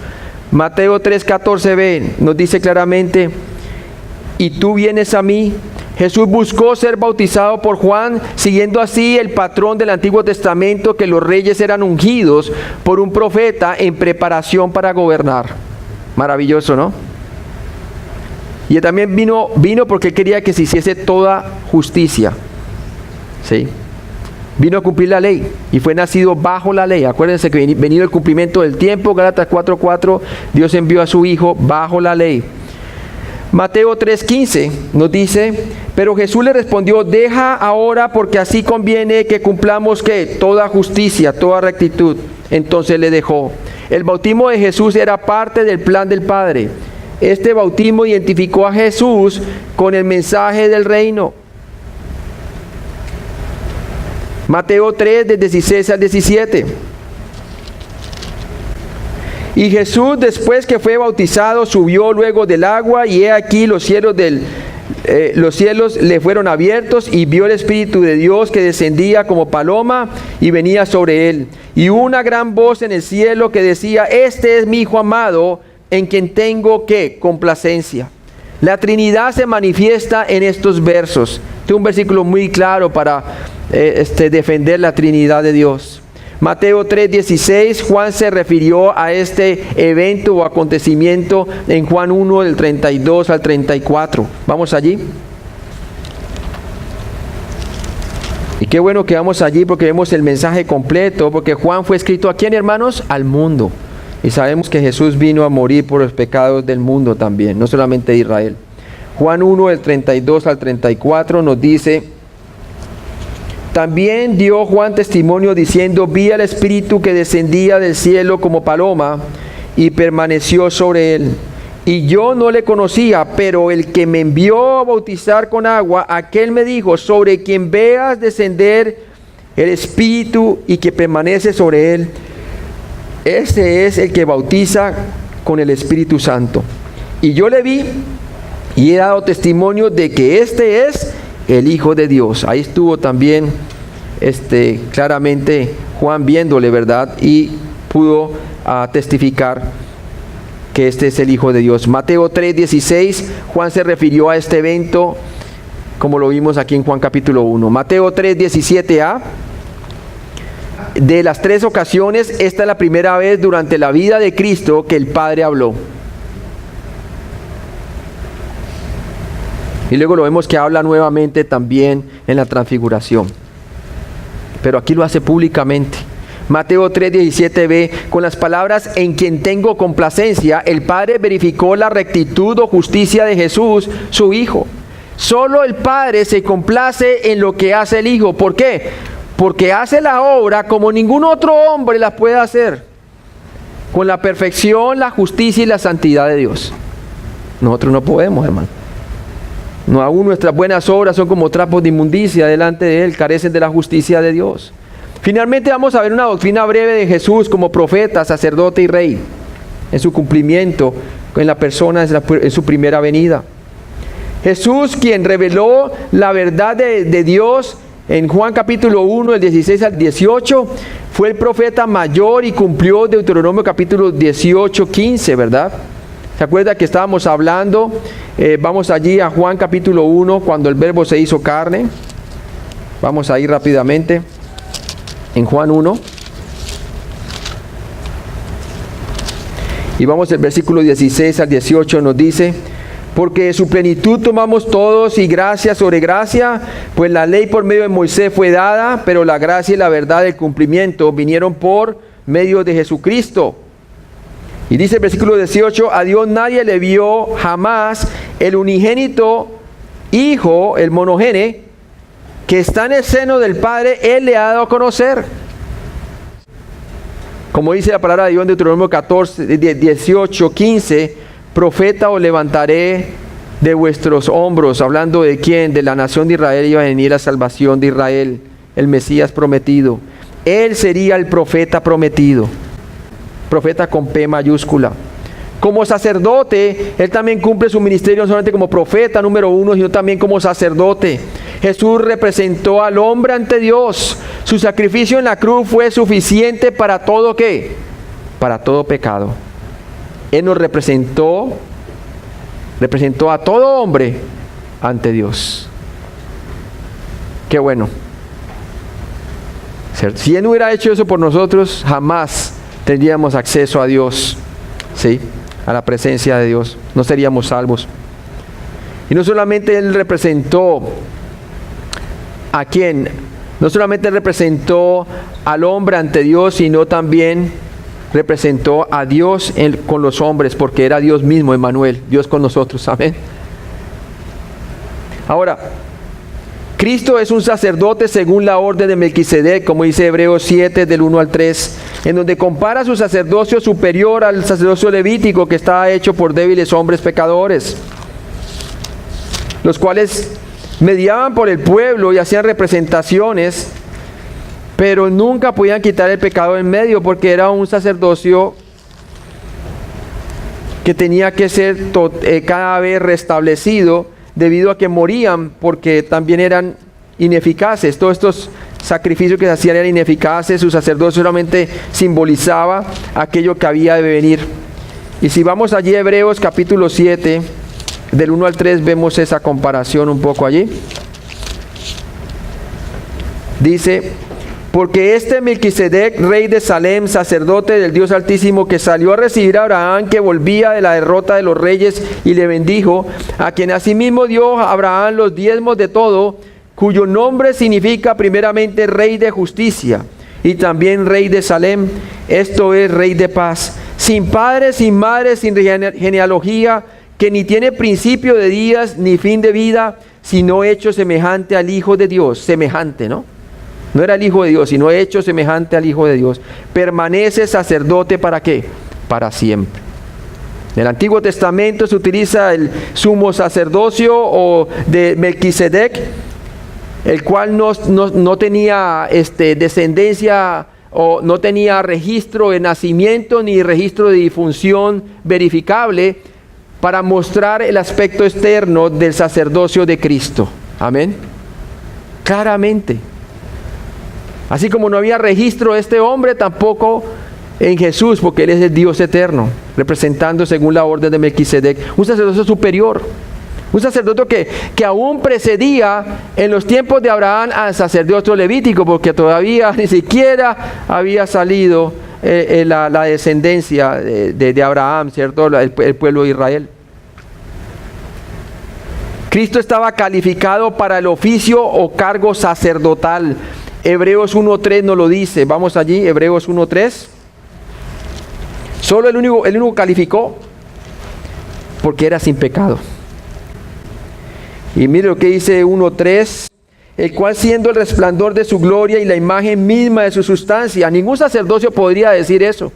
Mateo 3:14b nos dice claramente: ¿y tú vienes a mí? Jesús buscó ser bautizado por Juan, siguiendo así el patrón del Antiguo Testamento, que los reyes eran ungidos por un profeta en preparación para gobernar. Maravilloso, ¿no? Y él también vino porque él quería que se hiciese toda justicia. ¿Sí? Vino a cumplir la ley y fue nacido bajo la ley. Acuérdense que venido el cumplimiento del tiempo, Gálatas 4:4, Dios envió a su Hijo bajo la ley. Mateo 3:15 nos dice: pero Jesús le respondió: deja ahora, porque así conviene que cumplamos ¿qué? Toda justicia, toda rectitud. Entonces le dejó. El bautismo de Jesús era parte del plan del Padre. Este bautismo identificó a Jesús con el mensaje del reino. Mateo 3, del 16 al 17. Y Jesús, después que fue bautizado, subió luego del agua, y he aquí los cielos le fueron abiertos, y vio el Espíritu de Dios que descendía como paloma y venía sobre él. Y una gran voz en el cielo que decía: este es mi Hijo amado, en quien tengo ¿qué? Complacencia. La Trinidad se manifiesta en estos versos. Este es un versículo muy claro para defender la Trinidad de Dios. Mateo 3:16, Juan se refirió a este evento o acontecimiento en Juan 1, del 32 al 34. Vamos allí. Y qué bueno que vamos allí, porque vemos el mensaje completo, porque Juan fue escrito ¿a quién, hermanos? Al mundo. Y sabemos que Jesús vino a morir por los pecados del mundo también, no solamente de Israel. Juan 1, del 32 al 34 nos dice: también dio Juan testimonio diciendo: vi al Espíritu que descendía del cielo como paloma y permaneció sobre él. Y yo no le conocía, pero el que me envió a bautizar con agua, aquel me dijo: sobre quien veas descender el Espíritu y que permanece sobre él, ese es el que bautiza con el Espíritu Santo. Y yo le vi y he dado testimonio de que este es el Hijo de Dios. Ahí estuvo también claramente Juan viéndole, ¿verdad? Y pudo testificar que este es el Hijo de Dios. Mateo 3:16, Juan se refirió a este evento como lo vimos aquí en Juan capítulo 1. Mateo 3:17a. De las 3 ocasiones, esta es la primera vez durante la vida de Cristo que el Padre habló. Y luego lo vemos que habla nuevamente también en la transfiguración. Pero aquí lo hace públicamente. Mateo 3:17b, con las palabras: en quien tengo complacencia, el Padre verificó la rectitud o justicia de Jesús, su Hijo. Solo el Padre se complace en lo que hace el Hijo. ¿Por qué? Porque hace la obra como ningún otro hombre la puede hacer, con la perfección, la justicia y la santidad de Dios. Nosotros no podemos, hermano. No, aún nuestras buenas obras son como trapos de inmundicia delante de Él, carecen de la justicia de Dios. Finalmente vamos a ver una doctrina breve de Jesús como profeta, sacerdote y rey, en su cumplimiento, en la persona, en su primera venida. Jesús, quien reveló la verdad de Dios en Juan capítulo 1, del 16 al 18, fue el profeta mayor y cumplió Deuteronomio capítulo 18, 15, ¿verdad? ¿Se acuerda que estábamos hablando? Vamos allí a Juan capítulo 1, cuando el verbo se hizo carne. Vamos a ir rápidamente. En Juan 1. Y vamos al versículo 16 al 18, nos dice: porque de su plenitud tomamos todos y gracia sobre gracia, pues la ley por medio de Moisés fue dada, pero la gracia y la verdad del cumplimiento vinieron por medio de Jesucristo. Y dice el versículo 18: a Dios nadie le vio jamás, el unigénito Hijo, el monogene, que está en el seno del Padre, Él le ha dado a conocer. Como dice la palabra de Dios en Deuteronomio 14, 18, 15, profeta os levantaré de vuestros hombros. Hablando de quién, de la nación de Israel, iba a venir la salvación de Israel, el Mesías prometido. Él sería el profeta prometido. Profeta con P mayúscula. Como sacerdote, Él también cumple su ministerio no solamente como profeta número 1, sino también como sacerdote. Jesús representó al hombre ante Dios. Su sacrificio en la cruz fue suficiente para todo ¿qué? Para todo pecado. Él nos representó a todo hombre ante Dios. Qué bueno. ¿Cierto? Si Él no hubiera hecho eso por nosotros, jamás tendríamos acceso a Dios, ¿sí? A la presencia de Dios. No seríamos salvos. Y no solamente Él representó a quién, no solamente representó al hombre ante Dios, sino también representó a Dios con los hombres, porque era Dios mismo, Emmanuel, Dios con nosotros, amén. Ahora, Cristo es un sacerdote según la orden de Melquisedec, como dice Hebreos 7, del 1 al 3, en donde compara su sacerdocio superior al sacerdocio levítico, que estaba hecho por débiles hombres pecadores, los cuales mediaban por el pueblo y hacían representaciones, pero nunca podían quitar el pecado en medio, porque era un sacerdocio que tenía que ser cada vez restablecido, debido a que morían porque también eran ineficaces. Todos estos sacrificios que se hacían eran ineficaces. Su sacerdocio solamente simbolizaba aquello que había de venir. Y si vamos allí a Hebreos capítulo 7, del 1 al 3, vemos esa comparación un poco allí. Dice: porque este Melquisedec, rey de Salem, sacerdote del Dios Altísimo, que salió a recibir a Abraham, que volvía de la derrota de los reyes, y le bendijo, a quien asimismo dio a Abraham los diezmos de todo, cuyo nombre significa primeramente rey de justicia, y también rey de Salem, esto es, rey de paz, sin padre, sin madre, sin genealogía, que ni tiene principio de días ni fin de vida, sino hecho semejante al Hijo de Dios. Semejante, ¿no? No era el Hijo de Dios, sino hecho semejante al Hijo de Dios. Permanece sacerdote, ¿para qué? Para siempre. En el Antiguo Testamento se utiliza el sumo sacerdocio o de Melquisedec, el cual no tenía descendencia o no tenía registro de nacimiento ni registro de difunción verificable, para mostrar el aspecto externo del sacerdocio de Cristo. Amén. Claramente. Así como no había registro de este hombre, tampoco en Jesús, porque Él es el Dios eterno, representando según la orden de Melquisedec, un sacerdocio superior, un sacerdocio que aún precedía en los tiempos de Abraham al sacerdocio levítico, porque todavía ni siquiera había salido la descendencia de Abraham, ¿cierto? El pueblo de Israel. Cristo estaba calificado para el oficio o cargo sacerdotal. Hebreos 1.3 nos lo dice. Vamos allí, Hebreos 1.3. Solo el único calificó porque era sin pecado. Y mire lo que dice 1.3. El cual, siendo el resplandor de su gloria y la imagen misma de su sustancia. Ningún sacerdocio podría decir eso,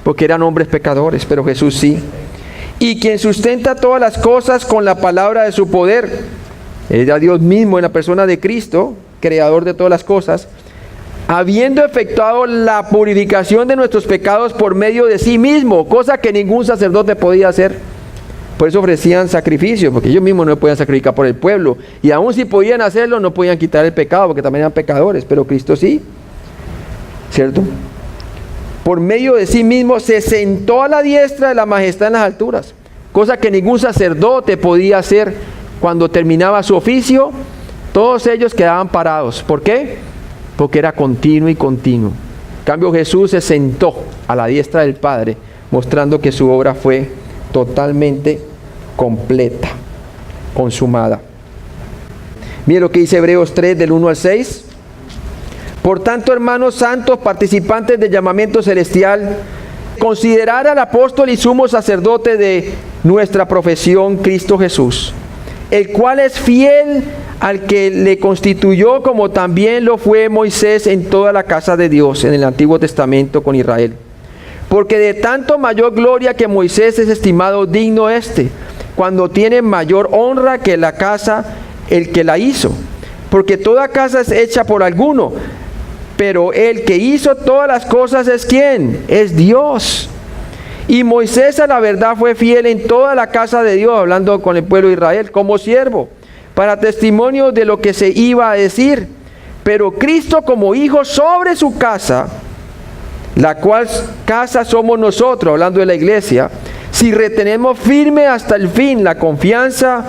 porque eran hombres pecadores, pero Jesús sí. Y quien sustenta todas las cosas con la palabra de su poder. Era Dios mismo en la persona de Cristo, creador de todas las cosas, habiendo efectuado la purificación de nuestros pecados por medio de sí mismo, cosa que ningún sacerdote podía hacer. Por eso ofrecían sacrificios, porque ellos mismos no podían sacrificar por el pueblo. Y aun si podían hacerlo, no podían quitar el pecado, porque también eran pecadores, pero Cristo sí. ¿Cierto? Por medio de sí mismo se sentó a la diestra de la majestad en las alturas, cosa que ningún sacerdote podía hacer. Cuando terminaba su oficio, todos ellos quedaban parados. ¿Por qué? Porque era continuo y continuo. En cambio, Jesús se sentó a la diestra del Padre, mostrando que su obra fue totalmente completa, consumada. Mire lo que dice Hebreos 3 del 1 al 6. Por tanto, hermanos santos, participantes del llamamiento celestial, considerar al apóstol y sumo sacerdote de nuestra profesión, Cristo Jesús, el cual es fiel al que le constituyó, como también lo fue Moisés en toda la casa de Dios en el Antiguo Testamento con Israel. Porque de tanto mayor gloria que Moisés es estimado digno cuando tiene mayor honra que la casa el que la hizo. Porque toda casa es hecha por alguno, pero el que hizo todas las cosas es ¿quién? Es Dios. Y Moisés a la verdad fue fiel en toda la casa de Dios, hablando con el pueblo de Israel, como siervo, para testimonio de lo que se iba a decir. Pero Cristo como hijo sobre su casa, la cual casa somos nosotros, hablando de la iglesia, si retenemos firme hasta el fin la confianza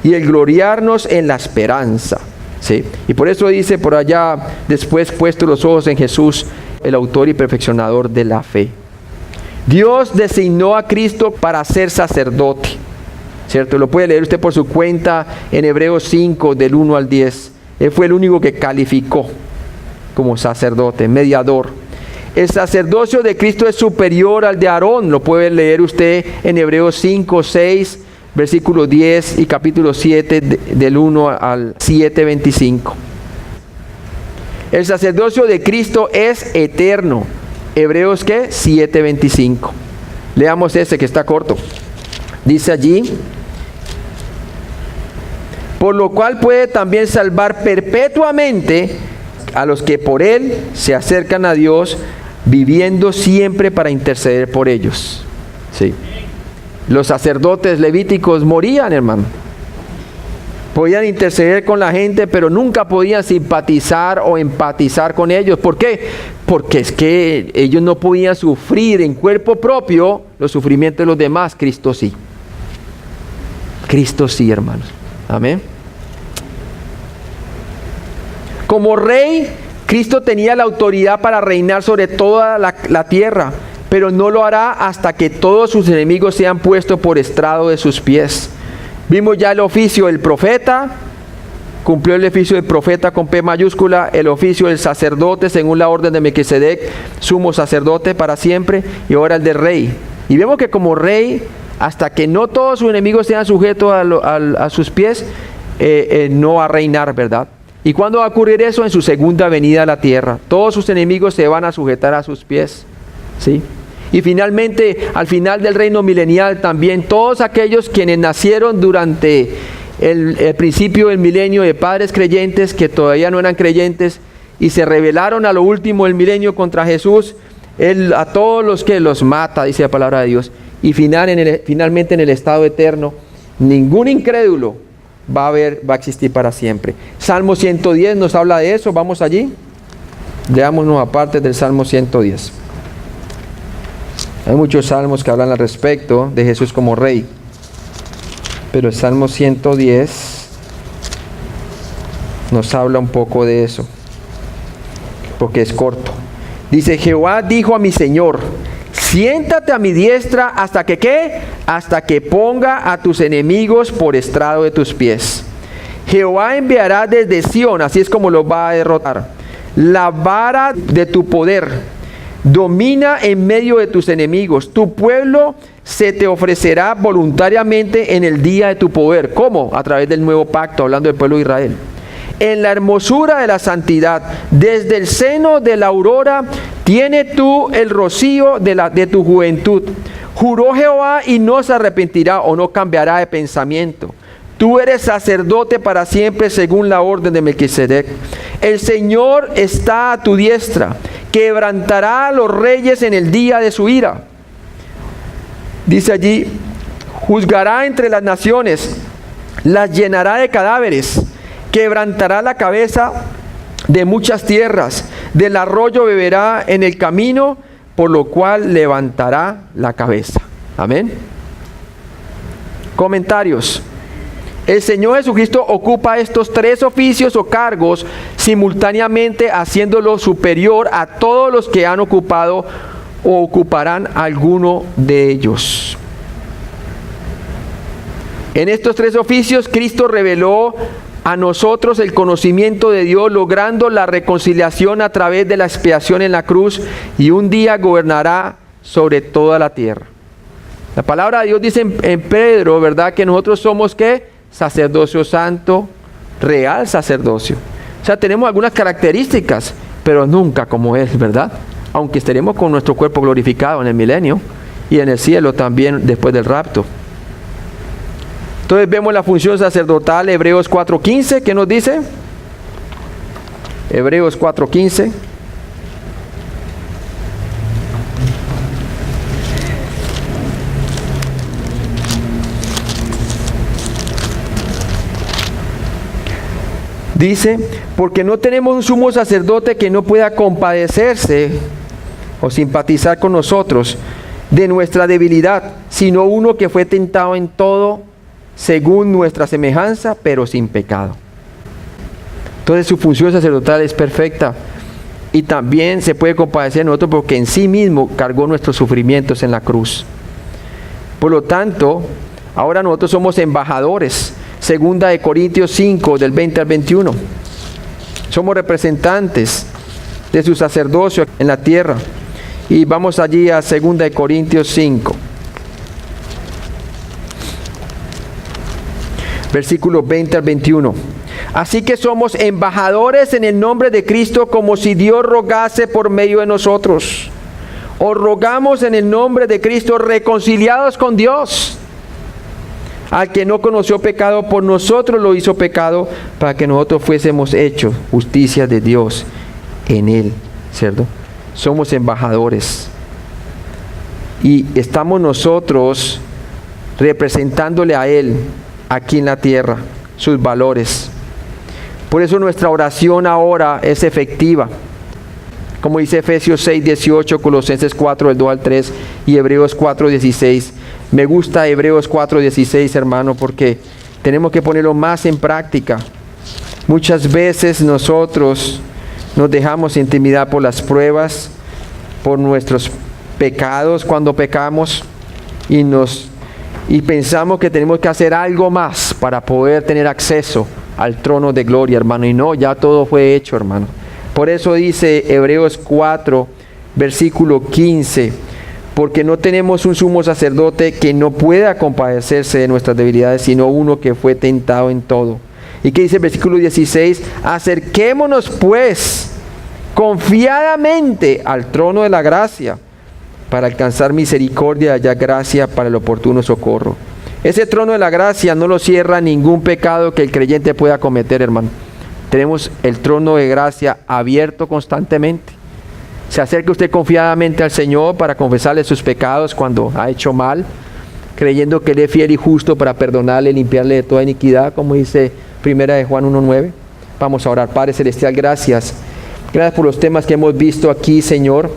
y el gloriarnos en la esperanza. ¿Sí? Y por eso dice por allá, después puesto los ojos en Jesús, el autor y perfeccionador de la fe. Dios designó a Cristo para ser sacerdote, ¿cierto? Lo puede leer usted por su cuenta en Hebreos 5 del 1 al 10. Él fue el único que calificó como sacerdote, mediador. El sacerdocio de Cristo es superior al de Aarón. Lo puede leer usted en Hebreos 5, 6, versículo 10 y capítulo 7 del 1 al 7, 25. El sacerdocio de Cristo es eterno. Hebreos ¿qué? 7, 25. Leamos ese que está corto. Dice allí: por lo cual puede también salvar perpetuamente a los que por él se acercan a Dios, viviendo siempre para interceder por ellos. Sí. Los sacerdotes levíticos morían, hermano. Podían interceder con la gente, pero nunca podían simpatizar o empatizar con ellos. ¿Por qué? Porque es que ellos no podían sufrir en cuerpo propio los sufrimientos de los demás. Cristo sí. Cristo sí, hermanos. Amén. Como rey, Cristo tenía la autoridad para reinar sobre toda la tierra, pero no lo hará hasta que todos sus enemigos sean puestos por estrado de sus pies. Vimos ya el oficio del profeta, cumplió el oficio del profeta con P mayúscula, el oficio del sacerdote según la orden de Melquisedec, sumo sacerdote para siempre, y ahora el del rey. Y vemos que como rey hasta que no todos sus enemigos sean sujetos a sus pies, no va a reinar, ¿verdad? ¿Y cuándo va a ocurrir eso? En su segunda venida a la tierra. Todos sus enemigos se van a sujetar a sus pies, ¿sí? Y finalmente, al final del reino milenial también, todos aquellos quienes nacieron durante el principio del milenio de padres creyentes que todavía no eran creyentes y se rebelaron a lo último del milenio contra Jesús, Él a todos los que los mata, dice la palabra de Dios. Y finalmente en el estado eterno, ningún incrédulo va a existir para siempre. Salmo 110 nos habla de eso. Vamos allí. Leámonos aparte del Salmo 110. Hay muchos salmos que hablan al respecto de Jesús como Rey. Pero el Salmo 110 nos habla un poco de eso, porque es corto. Dice: Jehová dijo a mi Señor: siéntate a mi diestra hasta que ¿qué? Hasta que ponga a tus enemigos por estrado de tus pies. Jehová enviará desde Sión, así es como los va a derrotar, la vara de tu poder. Domina en medio de tus enemigos. Tu pueblo se te ofrecerá voluntariamente en el día de tu poder. ¿Cómo? A través del nuevo pacto, hablando del pueblo de Israel. En la hermosura de la santidad, desde el seno de la aurora, tiene tú el rocío de tu juventud. Juró Jehová y no se arrepentirá o no cambiará de pensamiento. Tú eres sacerdote para siempre según la orden de Melquisedec. El Señor está a tu diestra, quebrantará a los reyes en el día de su ira. Dice allí: juzgará entre las naciones, las llenará de cadáveres, quebrantará la cabeza de muchas tierras, del arroyo beberá en el camino, por lo cual levantará la cabeza. Amén. Comentarios. El Señor Jesucristo ocupa estos tres oficios o cargos simultáneamente, haciéndolo superior a todos los que han ocupado o ocuparán alguno de ellos. En estos tres oficios, Cristo reveló a nosotros el conocimiento de Dios, logrando la reconciliación a través de la expiación en la cruz, y un día gobernará sobre toda la tierra. La palabra de Dios dice en Pedro, ¿verdad?, que nosotros somos ¿qué? Sacerdocio santo, real sacerdocio. O sea, tenemos algunas características, pero nunca como Él, ¿verdad? Aunque estaremos con nuestro cuerpo glorificado en el milenio y en el cielo también después del rapto. Entonces vemos la función sacerdotal, Hebreos 4:15, ¿qué nos dice? Hebreos 4:15. Dice: porque no tenemos un sumo sacerdote que no pueda compadecerse o simpatizar con nosotros de nuestra debilidad, sino uno que fue tentado en todo según nuestra semejanza, pero sin pecado. Entonces su función sacerdotal es perfecta, y también se puede compadecer de nosotros porque en sí mismo cargó nuestros sufrimientos en la cruz. Por lo tanto, ahora nosotros somos embajadores. Segunda de Corintios 5, del 20 al 21. Somos representantes de su sacerdocio en la tierra. Y vamos allí a Segunda de Corintios 5. Versículos 20 al 21. Así que somos embajadores en el nombre de Cristo, como si Dios rogase por medio de nosotros. Os rogamos en el nombre de Cristo, reconciliados con Dios. Al que no conoció pecado, por nosotros lo hizo pecado, para que nosotros fuésemos hechos justicia de Dios en Él, ¿cierto? Somos embajadores. Y estamos nosotros representándole a Él aquí en la tierra, sus valores. Por eso nuestra oración ahora es efectiva. Como dice Efesios 6:18, Colosenses 4, del 2 al 3 y Hebreos 4:16. Me gusta Hebreos 4:16, hermano, porque tenemos que ponerlo más en práctica. Muchas veces nosotros nos dejamos intimidar por las pruebas, por nuestros pecados cuando pecamos, y pensamos que tenemos que hacer algo más para poder tener acceso al trono de gloria, hermano. Y no, ya todo fue hecho, hermano. Por eso dice Hebreos 4, versículo 15. porque no tenemos un sumo sacerdote que no pueda compadecerse de nuestras debilidades, sino uno que fue tentado en todo. ¿Y qué dice el versículo 16? Acerquémonos pues confiadamente al trono de la gracia para alcanzar misericordia y hallar gracia para el oportuno socorro. Ese trono de la gracia no lo cierra ningún pecado que el creyente pueda cometer, hermano. Tenemos el trono de gracia abierto constantemente. Se acerca usted confiadamente al Señor para confesarle sus pecados cuando ha hecho mal, creyendo que Él es fiel y justo para perdonarle y limpiarle de toda iniquidad, como dice 1 de Juan 1:9. Vamos a orar. Padre Celestial, gracias. Gracias por los temas que hemos visto aquí, Señor,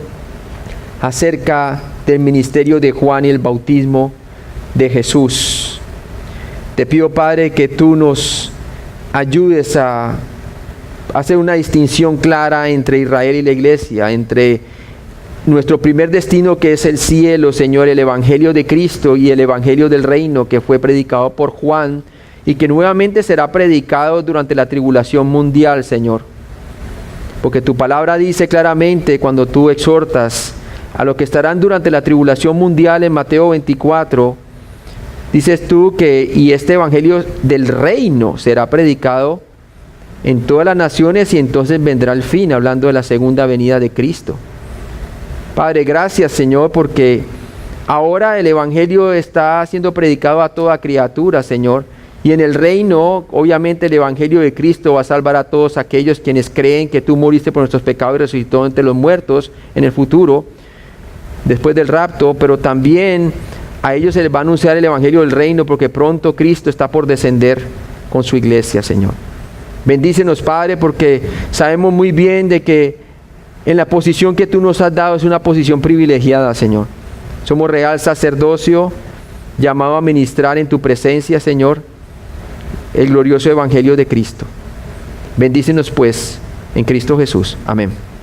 acerca del ministerio de Juan y el bautismo de Jesús. Te pido, Padre, que tú nos ayudes a hacer una distinción clara entre Israel y la iglesia, entre nuestro primer destino, que es el cielo, Señor, el evangelio de Cristo, y el evangelio del reino que fue predicado por Juan y que nuevamente será predicado durante la tribulación mundial, Señor. Porque tu palabra dice claramente, cuando tú exhortas a los que estarán durante la tribulación mundial en Mateo 24, dices tú que y este evangelio del reino será predicado en todas las naciones y entonces vendrá el fin, hablando de la segunda venida de Cristo. Padre, gracias, Señor, porque ahora el evangelio está siendo predicado a toda criatura, Señor, y en el reino, obviamente, el evangelio de Cristo va a salvar a todos aquellos quienes creen que tú moriste por nuestros pecados y resucitó entre los muertos en el futuro, después del rapto, pero también a ellos se les va a anunciar el evangelio del reino, porque pronto Cristo está por descender con su iglesia, Señor. Bendícenos, Padre, porque sabemos muy bien de que en la posición que tú nos has dado es una posición privilegiada, Señor. Somos real sacerdocio, llamado a ministrar en tu presencia, Señor, el glorioso evangelio de Cristo. Bendícenos, pues, en Cristo Jesús. Amén.